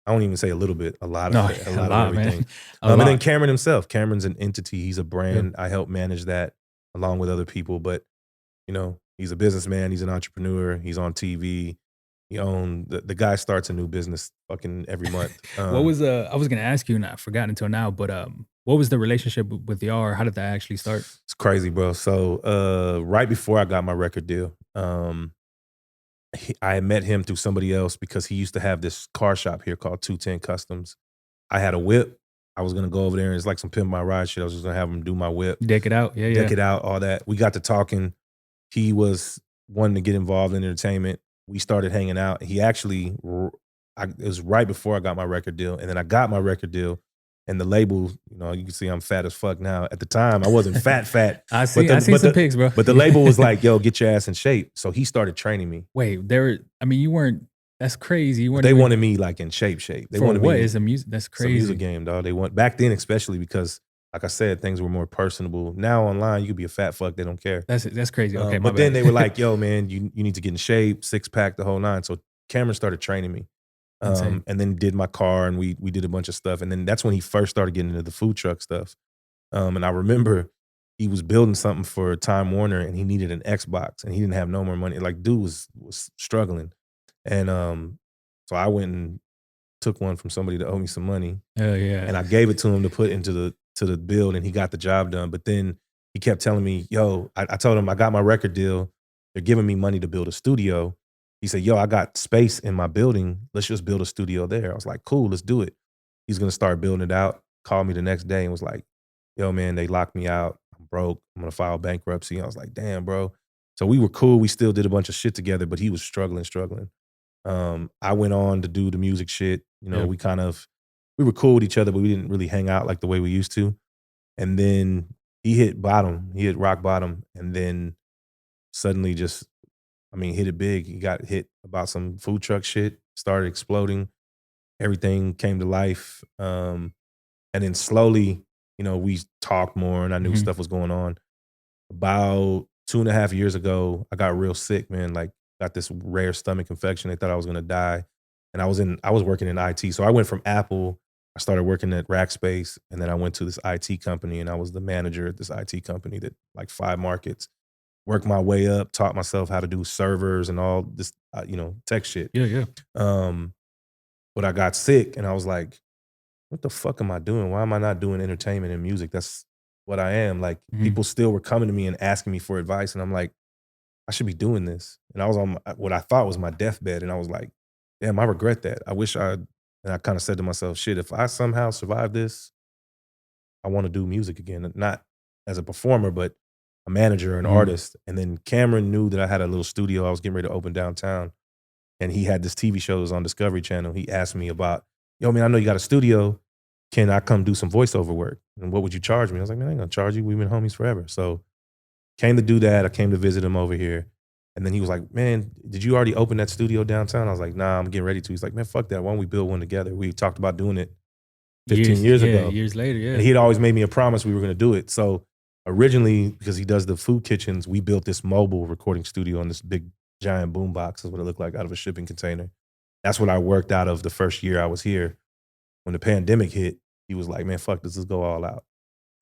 I don't even say a little bit, a lot of everything. And then Cameron himself, Cameron's an entity. He's a brand. I help manage that along with other people. But, you know, he's a businessman. He's an entrepreneur. He's on TV. He owns, the guy starts a new business fucking every month. What was, I was going to ask you and I forgot until now, but what was the relationship with y'all, or how did that actually start? It's crazy, bro. So right before I got my record deal, I met him through somebody else because he used to have this car shop here called 210 Customs. I had a whip. I was gonna go over there and it's like some Pimp My Ride shit. I was just gonna have him do my whip. Deck it out. Deck it out, all that. We got to talking. He was wanting to get involved in entertainment. We started hanging out. He actually, it was right before I got my record deal. And then I got my record deal. And the label, you know, you can see I'm fat as fuck now. At the time, I wasn't fat. I see some pics, bro. But the label was like, yo, get your ass in shape. So he started training me. Wait, you weren't, that's crazy. You weren't. They wanted me like in shape. They wanted what me. Is a music? That's crazy. It's a music game, dog. They want, back then especially because, like I said, things were more personable. Now online, you could be a fat fuck. They don't care. That's crazy. Okay, but then they were like, yo, man, you need to get in shape, 6-pack, the whole nine. So Cameron started training me. And then did my car, and we did a bunch of stuff. And then that's when he first started getting into the food truck stuff. And I remember he was building something for Time Warner, and he needed an Xbox, and he didn't have no more money. Like, dude was struggling. And so I went and took one from somebody that owed me some money. Oh yeah. And I gave it to him to put into the build, and he got the job done. But then he kept telling me, yo, I told him I got my record deal. They're giving me money to build a studio. He said, yo, I got space in my building. Let's just build a studio there. I was like, cool, let's do it. He's gonna start building it out. Called me the next day and was like, yo, man, they locked me out. I'm broke. I'm gonna file bankruptcy. I was like, damn, bro. So we were cool. We still did a bunch of shit together, but he was struggling. I went on to do the music shit. You know, Yeah. we were cool with each other, but we didn't really hang out like the way we used to. And then he hit bottom. He hit rock bottom, and then suddenly just, I mean, hit it big. He got hit about some food truck shit, started exploding. Everything came to life. And then slowly, you know, we talked more and I knew Mhm. stuff was going on. About 2.5 years ago, I got real sick, man. Like, got this rare stomach infection. They thought I was gonna die. And I was working in IT. So I went from Apple, I started working at Rackspace, and then I went to this IT company and I was the manager at this IT company that like 5 markets. Worked my way up, taught myself how to do servers and all this, tech shit. Yeah, yeah. Um, but I got sick and I was like, what the fuck am I doing? Why am I not doing entertainment and music? That's what I am. Like, Mhm. people still were coming to me and asking me for advice, and I'm like, I should be doing this. And I was on what I thought was my deathbed, and I was like, damn, I regret that. And I kind of said to myself, shit, if I somehow survive this, I want to do music again, not as a performer, but a manager, an Mhm. artist. And then Cameron knew that I had a little studio I was getting ready to open downtown, and he had this TV show that was on Discovery Channel. He asked me about, yo, man, I know you got a studio. Can I come do some voiceover work? And what would you charge me? I was like, man, I ain't gonna charge you. We've been homies forever. So came to do that. I came to visit him over here. And then he was like, man, did you already open that studio downtown? I was like, nah, I'm getting ready to. He's like, man, fuck that. Why don't we build one together? We talked about doing it 15 Years years yeah, ago. years later, And yeah. he had always made me a promise we were gonna do it. So originally, because he does the food kitchens, we built this mobile recording studio on this big giant boom box, is what it looked like, out of a shipping container. That's what I worked out of the first year I was here. When the pandemic hit, he was like, man, fuck this, let's go all out.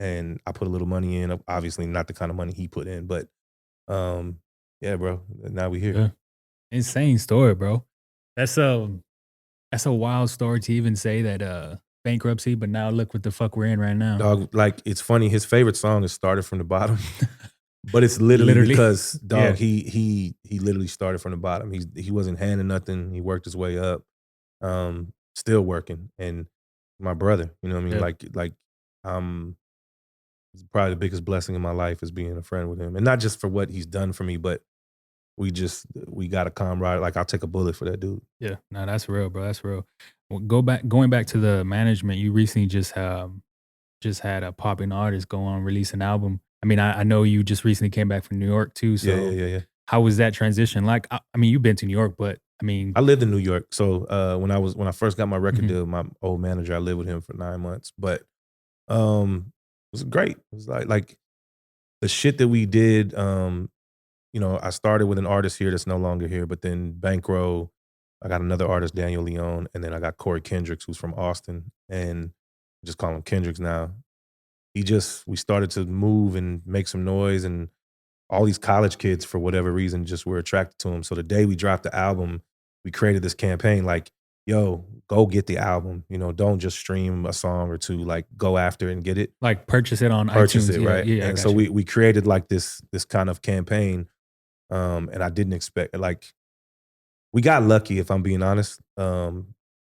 And I put a little money in, obviously not the kind of money he put in, but um, yeah, bro, now we here. Yeah. Insane story, bro. That's, that's a wild story to even say that, bankruptcy, but now look what the fuck we're in right now. Dog, like, it's funny, his favorite song is Started from the Bottom, but it's literally Literally. because, Yeah, dog, he literally started from the bottom. He wasn't handing nothing. He worked his way up, still working. And my brother, you know what I mean? yeah. Um, it's probably the biggest blessing in my life is being a friend with him, and not just for what he's done for me, but we got a camaraderie. Like, I'll take a bullet for that dude. Yeah. No, that's real, bro, that's real. Well, going back to the management, you recently just had a popping artist go on release an album. I mean, I know you just recently came back from New York too, Yeah, yeah, so yeah, yeah. how was that transition? Like, I mean, you've been to New York, but I mean I lived in New York, so, when I first got my record mhm, deal, my old manager, I lived with him for 9 months, but, it was great. It was like the shit that we did, I started with an artist here that's no longer here, but then Bankroll, I got another artist, Daniel Leone, and then I got Corey Kendricks, who's from Austin, and just call him Kendricks now. We started to move and make some noise, and all these college kids, for whatever reason, just were attracted to him. So the day we dropped the album, we created this campaign like, yo, go get the album. Don't just stream a song or two, like, go after it and get it. like purchase it on Purchase iTunes. it, Yeah, right? yeah, I And so got you. we created like this kind of campaign. And I didn't expect, like, we got lucky, if I'm being honest.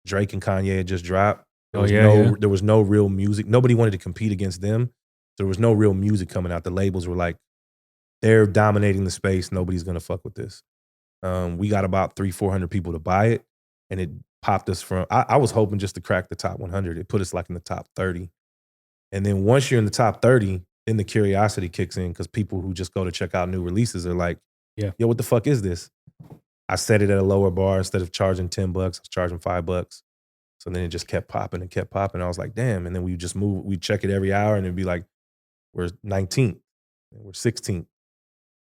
Drake and Kanye had just dropped. Oh, yeah, yeah. There was no real music. Nobody wanted to compete against them. There was no real music coming out. The labels were like, they're dominating the space. Nobody's gonna fuck with this. We got about 300-400 people to buy it, and it popped us from. I was hoping just to crack the top 100. It put us like in the top 30, and then once you're in the top 30, then the curiosity kicks in because people who just go to check out new releases are like, Yeah. "Yo, what the fuck is this?" I set it at a lower bar. Instead of charging $10, I was charging $5. So then it just kept popping and kept popping. I was like, damn. And then we just move. We check it every hour, and it'd be like, we're 19th, and we're 16th.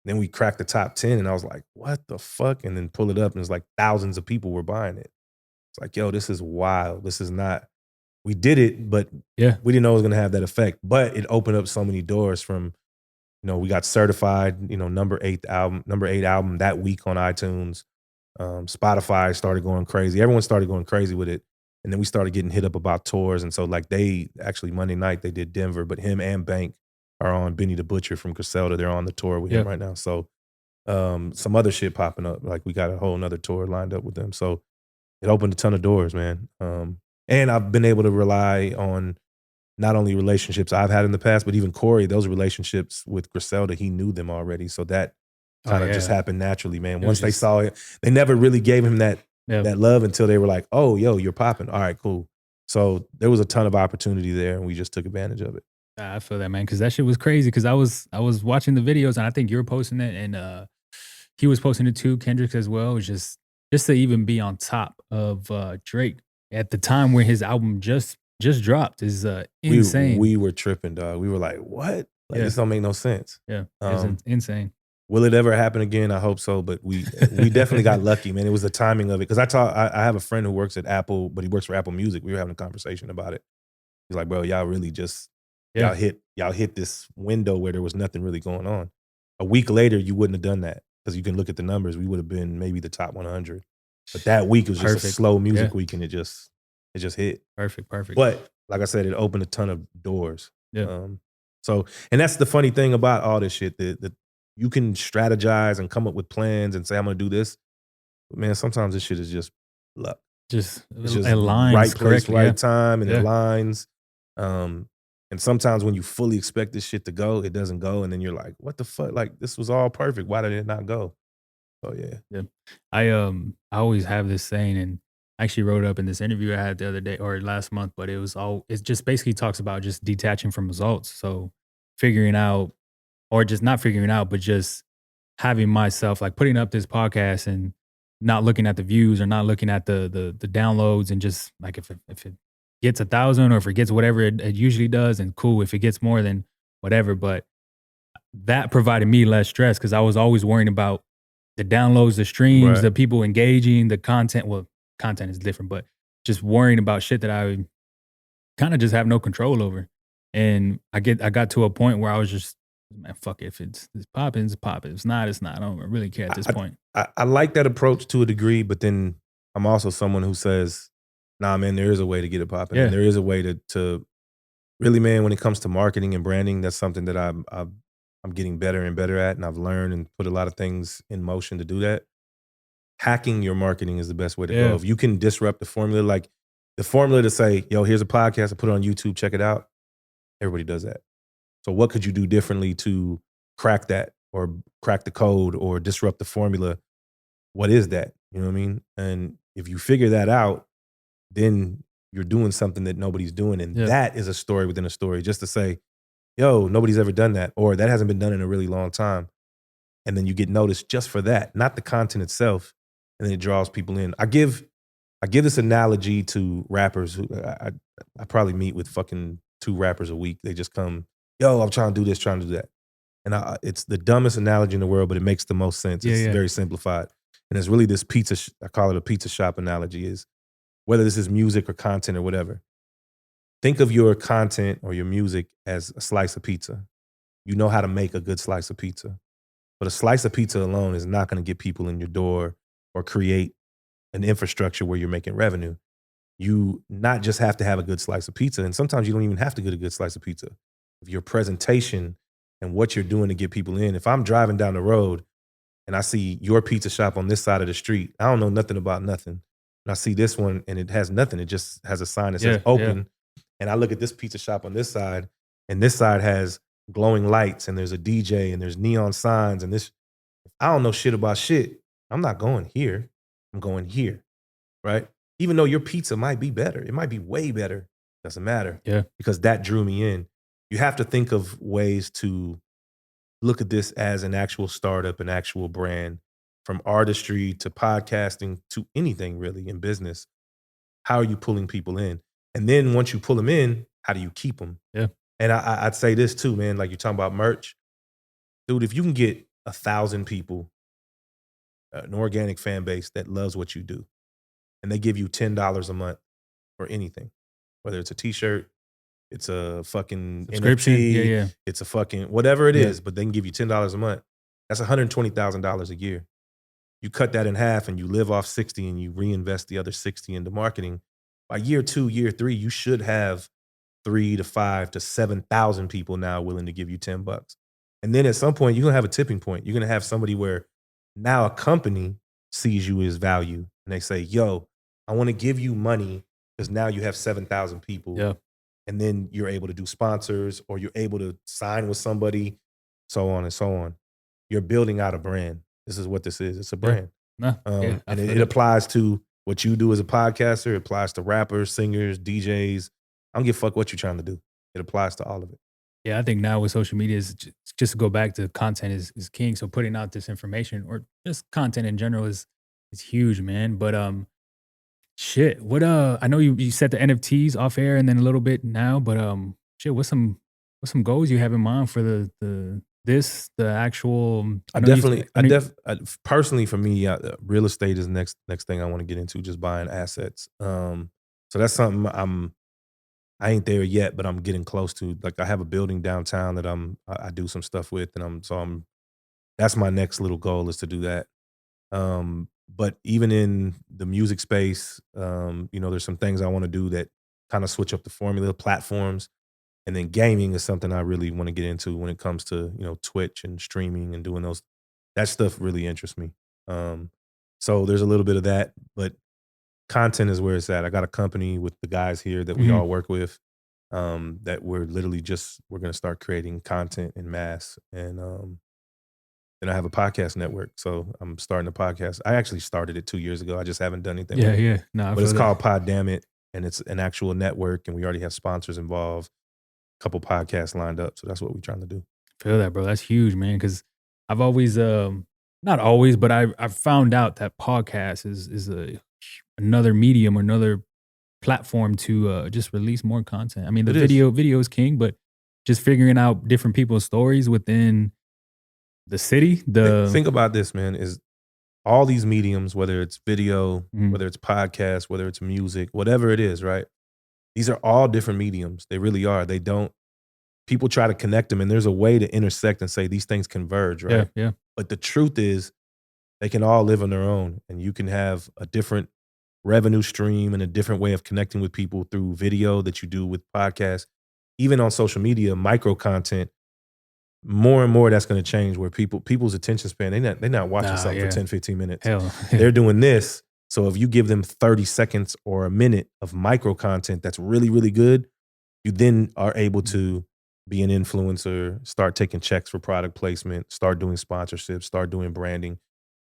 Then we cracked the top 10, and I was like, what the fuck? And then pull it up, and it's like thousands of people were buying it. It's like, yo, this is wild. This is not, we did it, but Yeah. we didn't know it was gonna have that effect. But it opened up so many doors from, we got certified, number eight album that week on iTunes. Spotify started going crazy. Everyone started going crazy with it. And then we started getting hit up about tours. And so, like, they actually, Monday night they did Denver, but him and Bank are on Benny the Butcher from Griselda. They're on the tour with him Yeah. right now. So some other shit popping up. Like we got a whole nother tour lined up with them. So it opened a ton of doors, man. And I've been able to rely on not only relationships I've had in the past, but even Corey, those relationships with Griselda, he knew them already. So that Oh kind of just yeah. happened naturally, man. It was Once they just saw it, they never really gave him that yeah. love until they were like, "Oh, yo, you're popping. All right, cool." So there was a ton of opportunity there, and we just took advantage of it. I feel that, man, because that shit was crazy. Because I was watching the videos, and I think you were posting it, and he was posting it too, Kendrick as well. It was just to even be on top of Drake at the time when his album just dropped is insane. We were tripping, dog. We were like, "What? Like Yeah, this don't make no sense." yeah, it was Um, insane. will it ever happen again? I hope so, but we definitely got lucky, man. It was the timing of it. Because I have a friend who works at Apple, but he works for Apple Music. We were having a conversation about it. He's like, "Bro, y'all really just Yeah, y'all hit this window where there was nothing really going on. A week later, you wouldn't have done that because you can look at the numbers. We would have been maybe the top 100. But that week was just a perfect. slow Yeah, music week, and it just hit. perfect. But like I said, it opened a ton of doors. Yeah, Um, so, and that's the funny thing about all this shit that you can strategize and come up with plans and say, "I'm gonna do this." But man, sometimes this shit is just luck. just It's just right aligns place, correctly. Yeah, right time, and it yeah. aligns. Um, and sometimes when you fully expect this shit to go, it doesn't go, and then you're like, "What the fuck? Like this was all perfect. Why did it not go?" So yeah, Yeah. I always have this saying, and I actually wrote it up in this interview I had the other day or last month, but it just basically talks about just detaching from results. So figuring out or just not figuring out, but just having myself like putting up this podcast and not looking at the views or not looking at the downloads and just like if it gets 1,000 or if it gets whatever it usually does, and cool. If it gets more, then whatever. But that provided me less stress because I was always worrying about the downloads, the streams, right. the people engaging, the content. Well, content is different, but just worrying about shit that I kind of just have no control over. And I got to a point where I was just, man, fuck it. If it's popping, it's popping. If it's not, it's not. I don't really care at this I, point. I like that approach to a degree, but then I'm also someone who says, "Nah, man, there is a way to get it popping, and Yeah. there is a way to really, man, when it comes to marketing and branding, that's something that I'm getting better and better at, and I've learned and put a lot of things in motion to do that. Hacking your marketing is the best way to go. Yeah. If you can disrupt the formula, like the formula to say, "Yo, here's a podcast, I put it on YouTube, check it out." Everybody does that. So what could you do differently to crack that or crack the code or disrupt the formula? What is that? You know what I mean? And if you figure that out, then you're doing something that nobody's doing. And Yeah. that is a story within a story. Just to say, "Yo, nobody's ever done that," or "That hasn't been done in a really long time." And then you get noticed just for that, not the content itself. And then it draws people in. I give this analogy to rappers who I probably meet with fucking 2 rappers a week. They just come, "Yo, I'm trying to do this, trying to do that." And it's the dumbest analogy in the world, but it makes the most sense. Yeah. It's Yeah. very simplified. And it's really this I call it a pizza shop analogy, is whether this is music or content or whatever. Think of your content or your music as a slice of pizza. You know how to make a good slice of pizza. But a slice of pizza alone is not going to get people in your door or create an infrastructure where you're making revenue. You not just have to have a good slice of pizza, and sometimes you don't even have to get a good slice of pizza. If your presentation and what you're doing to get people in, if I'm driving down the road and I see your pizza shop on this side of the street, I don't know nothing about nothing. And I see this one and it has nothing. It just has a sign that says Yeah. Yeah. open. And I look at this pizza shop on this side, and this side has glowing lights and there's a DJ and there's neon signs and this. I don't know shit about shit. I'm not going here. I'm going here, right? Even though your pizza might be better, it might be way better. Doesn't matter Yeah. because that drew me in. You have to think of ways to look at this as an actual startup, an actual brand, from artistry to podcasting to anything really in business. How are you pulling people in? And then once you pull them in, how do you keep them? Yeah. And I'd say this too, man. Like you're talking about merch, dude. If you can get 1,000 people, an organic fan base that loves what you do, and they give you $10 a month for anything, whether it's a T-shirt, it's a fucking Subscription. Yeah. NFT, Yeah. it's a fucking whatever it Yeah. is, but they can give you $10 a month. That's $120,000 a year. You cut that in half and you live off 60 and you reinvest the other 60 into marketing. By year 2, year 3, you should have 3 to 5 to 7,000 people now willing to give you $10. And then at some point, you're gonna have a tipping point. You're gonna have somebody where now a company sees you as value and they say, yo, I want to give you money because now you have 7,000 people. Yeah. And then you're able to do sponsors or you're able to sign with somebody, so on and so on. You're building out a brand. This is what this is. It's a Yeah. brand. No, yeah, I And feel it that. applies to what you do as a podcaster. It applies to rappers, singers, DJs. I don't give a fuck what you're trying to do. It applies to all of it. Yeah, I think now with social media is just to go back to content is king. So putting out this information or just content in general is huge, man. But shit, what I know you said the NFTs off air and then a little bit now, but shit, what's some goals you have in mind for the actual I I know you definitely, I know personally for me, real estate is next thing I want to get into. Just buying assets. So that's something I ain't there yet, but I'm getting close to. Like I have a building downtown that I do some stuff with, and I'm that's my next little goal is to do that. But even in the music space, there's some things I want to do that kind of switch up the formula, platforms, and then gaming is something I really want to get into when it comes to Twitch and streaming and doing those. That stuff really interests me. Um, so there's a little bit of that, but content is where it's at. I got a company with the guys here that we Mhm. all work with. That we're literally we're gonna start creating content in mass, and then I have a podcast network. So I'm starting a podcast. I actually started it 2 years ago. I just haven't done anything with Yeah, it. yeah. No, I But it's feel that. called Pod Damn It, and it's an actual network, and we already have sponsors involved. A couple podcasts lined up, so that's what we're trying to do. Feel that, bro. That's huge, man. Because I've always, not always, but I've found out that podcast is another medium or another platform to just release more content. I mean, the It is. video is king, but just figuring out different people's stories within the city. Think about this, man. Is all these mediums, whether it's video, Mhm. whether it's podcast, whether it's music, whatever it is, right? These are all different mediums. They really are. They don't. People try to connect them, and there's a way to intersect and say these things converge, Yeah, right? yeah, But the truth is, they can all live on their own, and you can have a different revenue stream and a different way of connecting with people through video that you do with podcasts. Even on social media, micro content, more and more that's going to change where people's attention span, they're not watching nah, something for yeah, 10, 15 minutes. hell, They're doing this. So if you give them 30 seconds or a minute of micro content that's really, really good, you then are able to be an influencer, start taking checks for product placement, start doing sponsorships, start doing branding.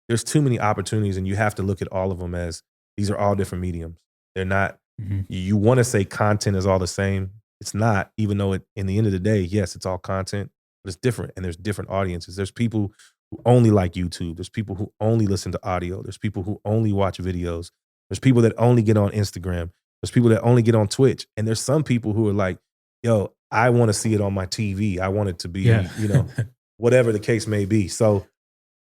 There's too many opportunities, and you have to look at all of them as these are all different mediums. They're not. Mhm. You want to say content is all the same. It's not, even though in the end of the day, yes, it's all content, but it's different, and there's different audiences. There's people who only like YouTube. There's people who only listen to audio. There's people who only watch videos. There's people that only get on Instagram. There's people that only get on Twitch, and there's some people who are like, "Yo, I want to see it on my TV. I want it to Yeah, be, whatever the case may be." So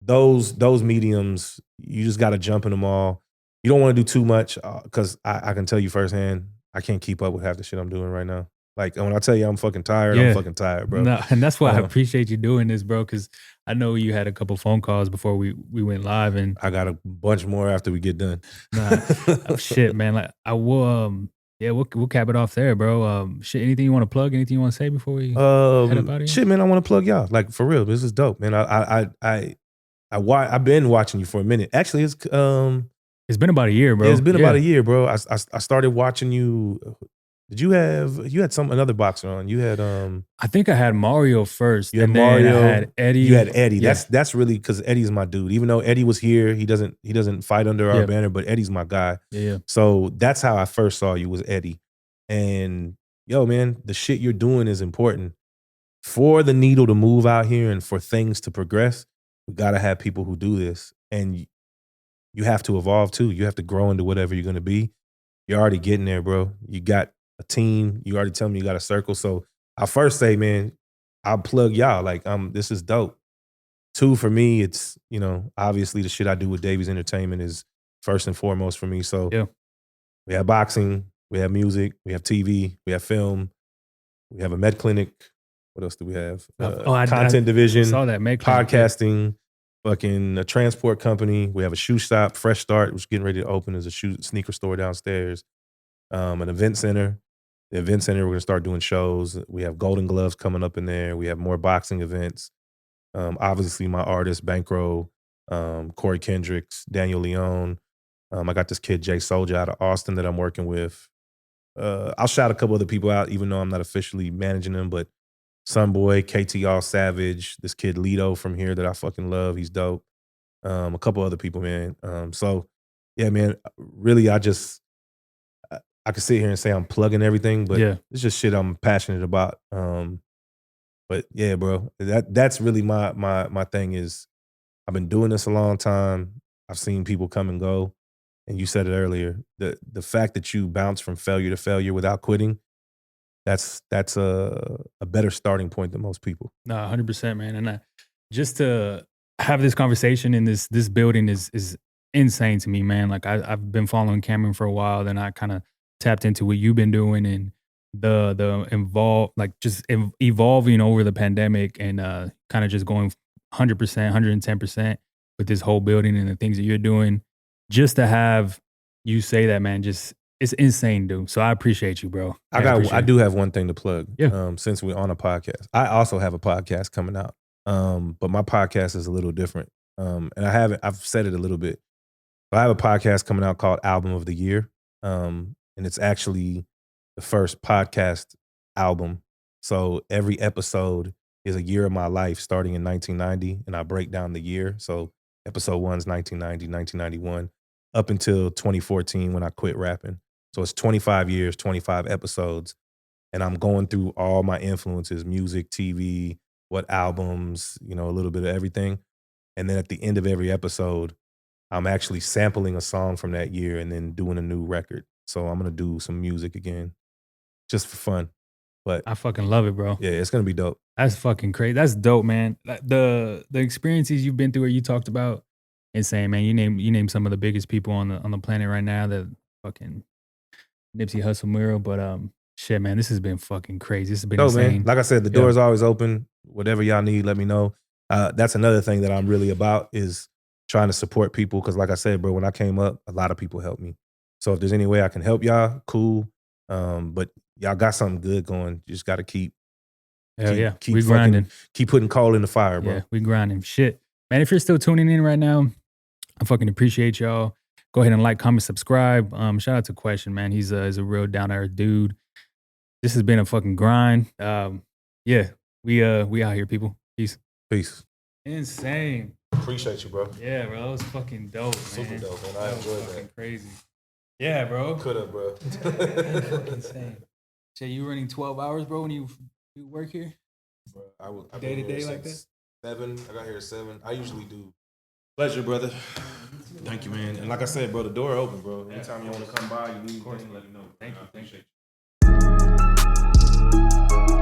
those mediums, you just got to jump in them all. You don't want to do too much because I can tell you firsthand, I can't keep up with half the shit I'm doing right now. Like when I tell you I'm fucking tired, I'm yeah. fucking tired, bro. No, and that's why I Uh, appreciate you doing this, bro. Because I know you had a couple phone calls before we went live, and I got a bunch more after we get done. nah, shit, man. Like I will, yeah, we'll cap it off there, bro. Shit, anything you want to plug? Anything you want to say before we head up out of here? Shit, man, I want to plug y'all. Like for real, this is dope, man. I've been watching you for a minute. Actually, It's been about a year, yeah, it's bro. been about Yeah, a year, bro. I started watching you. Did you had another boxer on? I think I had Mario first, You had and then I Mario, had Eddie. you had Eddie. Yeah, That's really because Eddie's my dude. Even though Eddie was here, he doesn't fight under our yeah, banner, but Eddie's my guy. yeah, yeah. So that's how I first saw you was Eddie. And yo, man, the shit you're doing is important. For the needle to move out here and for things to progress, we gotta have people who do this. And you have to evolve too. You have to grow into whatever you're gonna be. You're already getting there, bro. You got a team. You already tell me you got a circle. So I first say, man, I'll plug y'all. Like, this is dope. Two, for me, it's, obviously the shit I do with Davies Entertainment is first and foremost for me. So Yeah. we have boxing, we have music, we have TV, we have film, we have a med clinic. What else do we have? Content I division, saw that Meg Clinic, yeah. podcasting, fucking a transport company. We have a shoe shop, Fresh Start, which is getting ready to open as a sneaker store downstairs. An event center. the event center. We're gonna start doing shows. We have Golden Gloves coming up in there. We have more boxing events. Obviously, my artists, Bankroll, Corey Kendricks, Daniel Leone. I got this kid, Jay Soldier, out of Austin that I'm working with. I'll shout a couple other people out, even though I'm not officially managing them, but Sunboy, KT Savage, this kid Lido from here that I fucking love. He's dope. A couple other people, man. So yeah, man, really, I could sit here and say I'm plugging everything, but Yeah. it's just shit I'm passionate about. But yeah, bro, that's really my thing is I've been doing this a long time. I've seen people come and go. And you said it earlier, the fact that you bounce from failure to failure without quitting, that's a better starting point than most people. No, 100%, man. And just to have this conversation in this building is insane to me, man. Like I've been following Cameron for a while, then I kind of tapped into what you've been doing and the involve like just evolving over the pandemic and kind of just going 100%, 110% with this whole building and the things that you're doing. Just to have you say that, man, just it's insane, dude. So I appreciate you, bro. I do have one thing to plug. Yeah. Since we're on a podcast, I also have a podcast coming out. But my podcast is a little different. And I've said it a little bit. I have a podcast coming out called Album of the Year. And it's actually the first podcast album. So every episode is a year of my life starting in 1990, and I break down the year. So episode 1's 1990, 1991, up until 2014 when I quit rapping. So it's 25 years, 25 episodes. And I'm going through all my influences, music, TV, what albums, a little bit of everything. And then at the end of every episode, I'm actually sampling a song from that year and then doing a new record. So I'm going to do some music again just for fun. But I fucking love it, bro. yeah, it's going to be dope. That's fucking crazy. That's dope, man. Like, the experiences you've been through or you talked about, insane, man. You name some of the biggest people on the planet right now, that fucking Nipsey Hussle Miro. But shit, man, this has been fucking crazy. This has been insane. Man. Like I said, the door is always open. Whatever y'all need, let me know. That's another thing that I'm really about is trying to support people. Cause like I said, bro, when I came up, a lot of people helped me. So if there's any way I can help y'all, cool. But y'all got something good going. You just got to keep we grinding. Keep putting coal in the fire, bro. Yeah, we grinding. Shit. Man, if you're still tuning in right now, I fucking appreciate y'all. Go ahead and like, comment, subscribe. Shout out to Question, man. He's a real down-to-earth dude. This has been a fucking grind. Yeah, we out here, people. Peace. Insane. Appreciate you, bro. Yeah, bro. That was fucking dope, man. Super dope, man. I enjoyed that. Fucking crazy. Yeah, bro. Could have, bro. That's fucking insane. Jay, you running 12 hours, bro, when you work here? Bro, I day to day like that? 7. I got here at 7. I usually do. Pleasure, brother. Thank you, man. And like I said, bro, the door open, bro. Anytime you want to come by, you need anything, let me know. Thank you.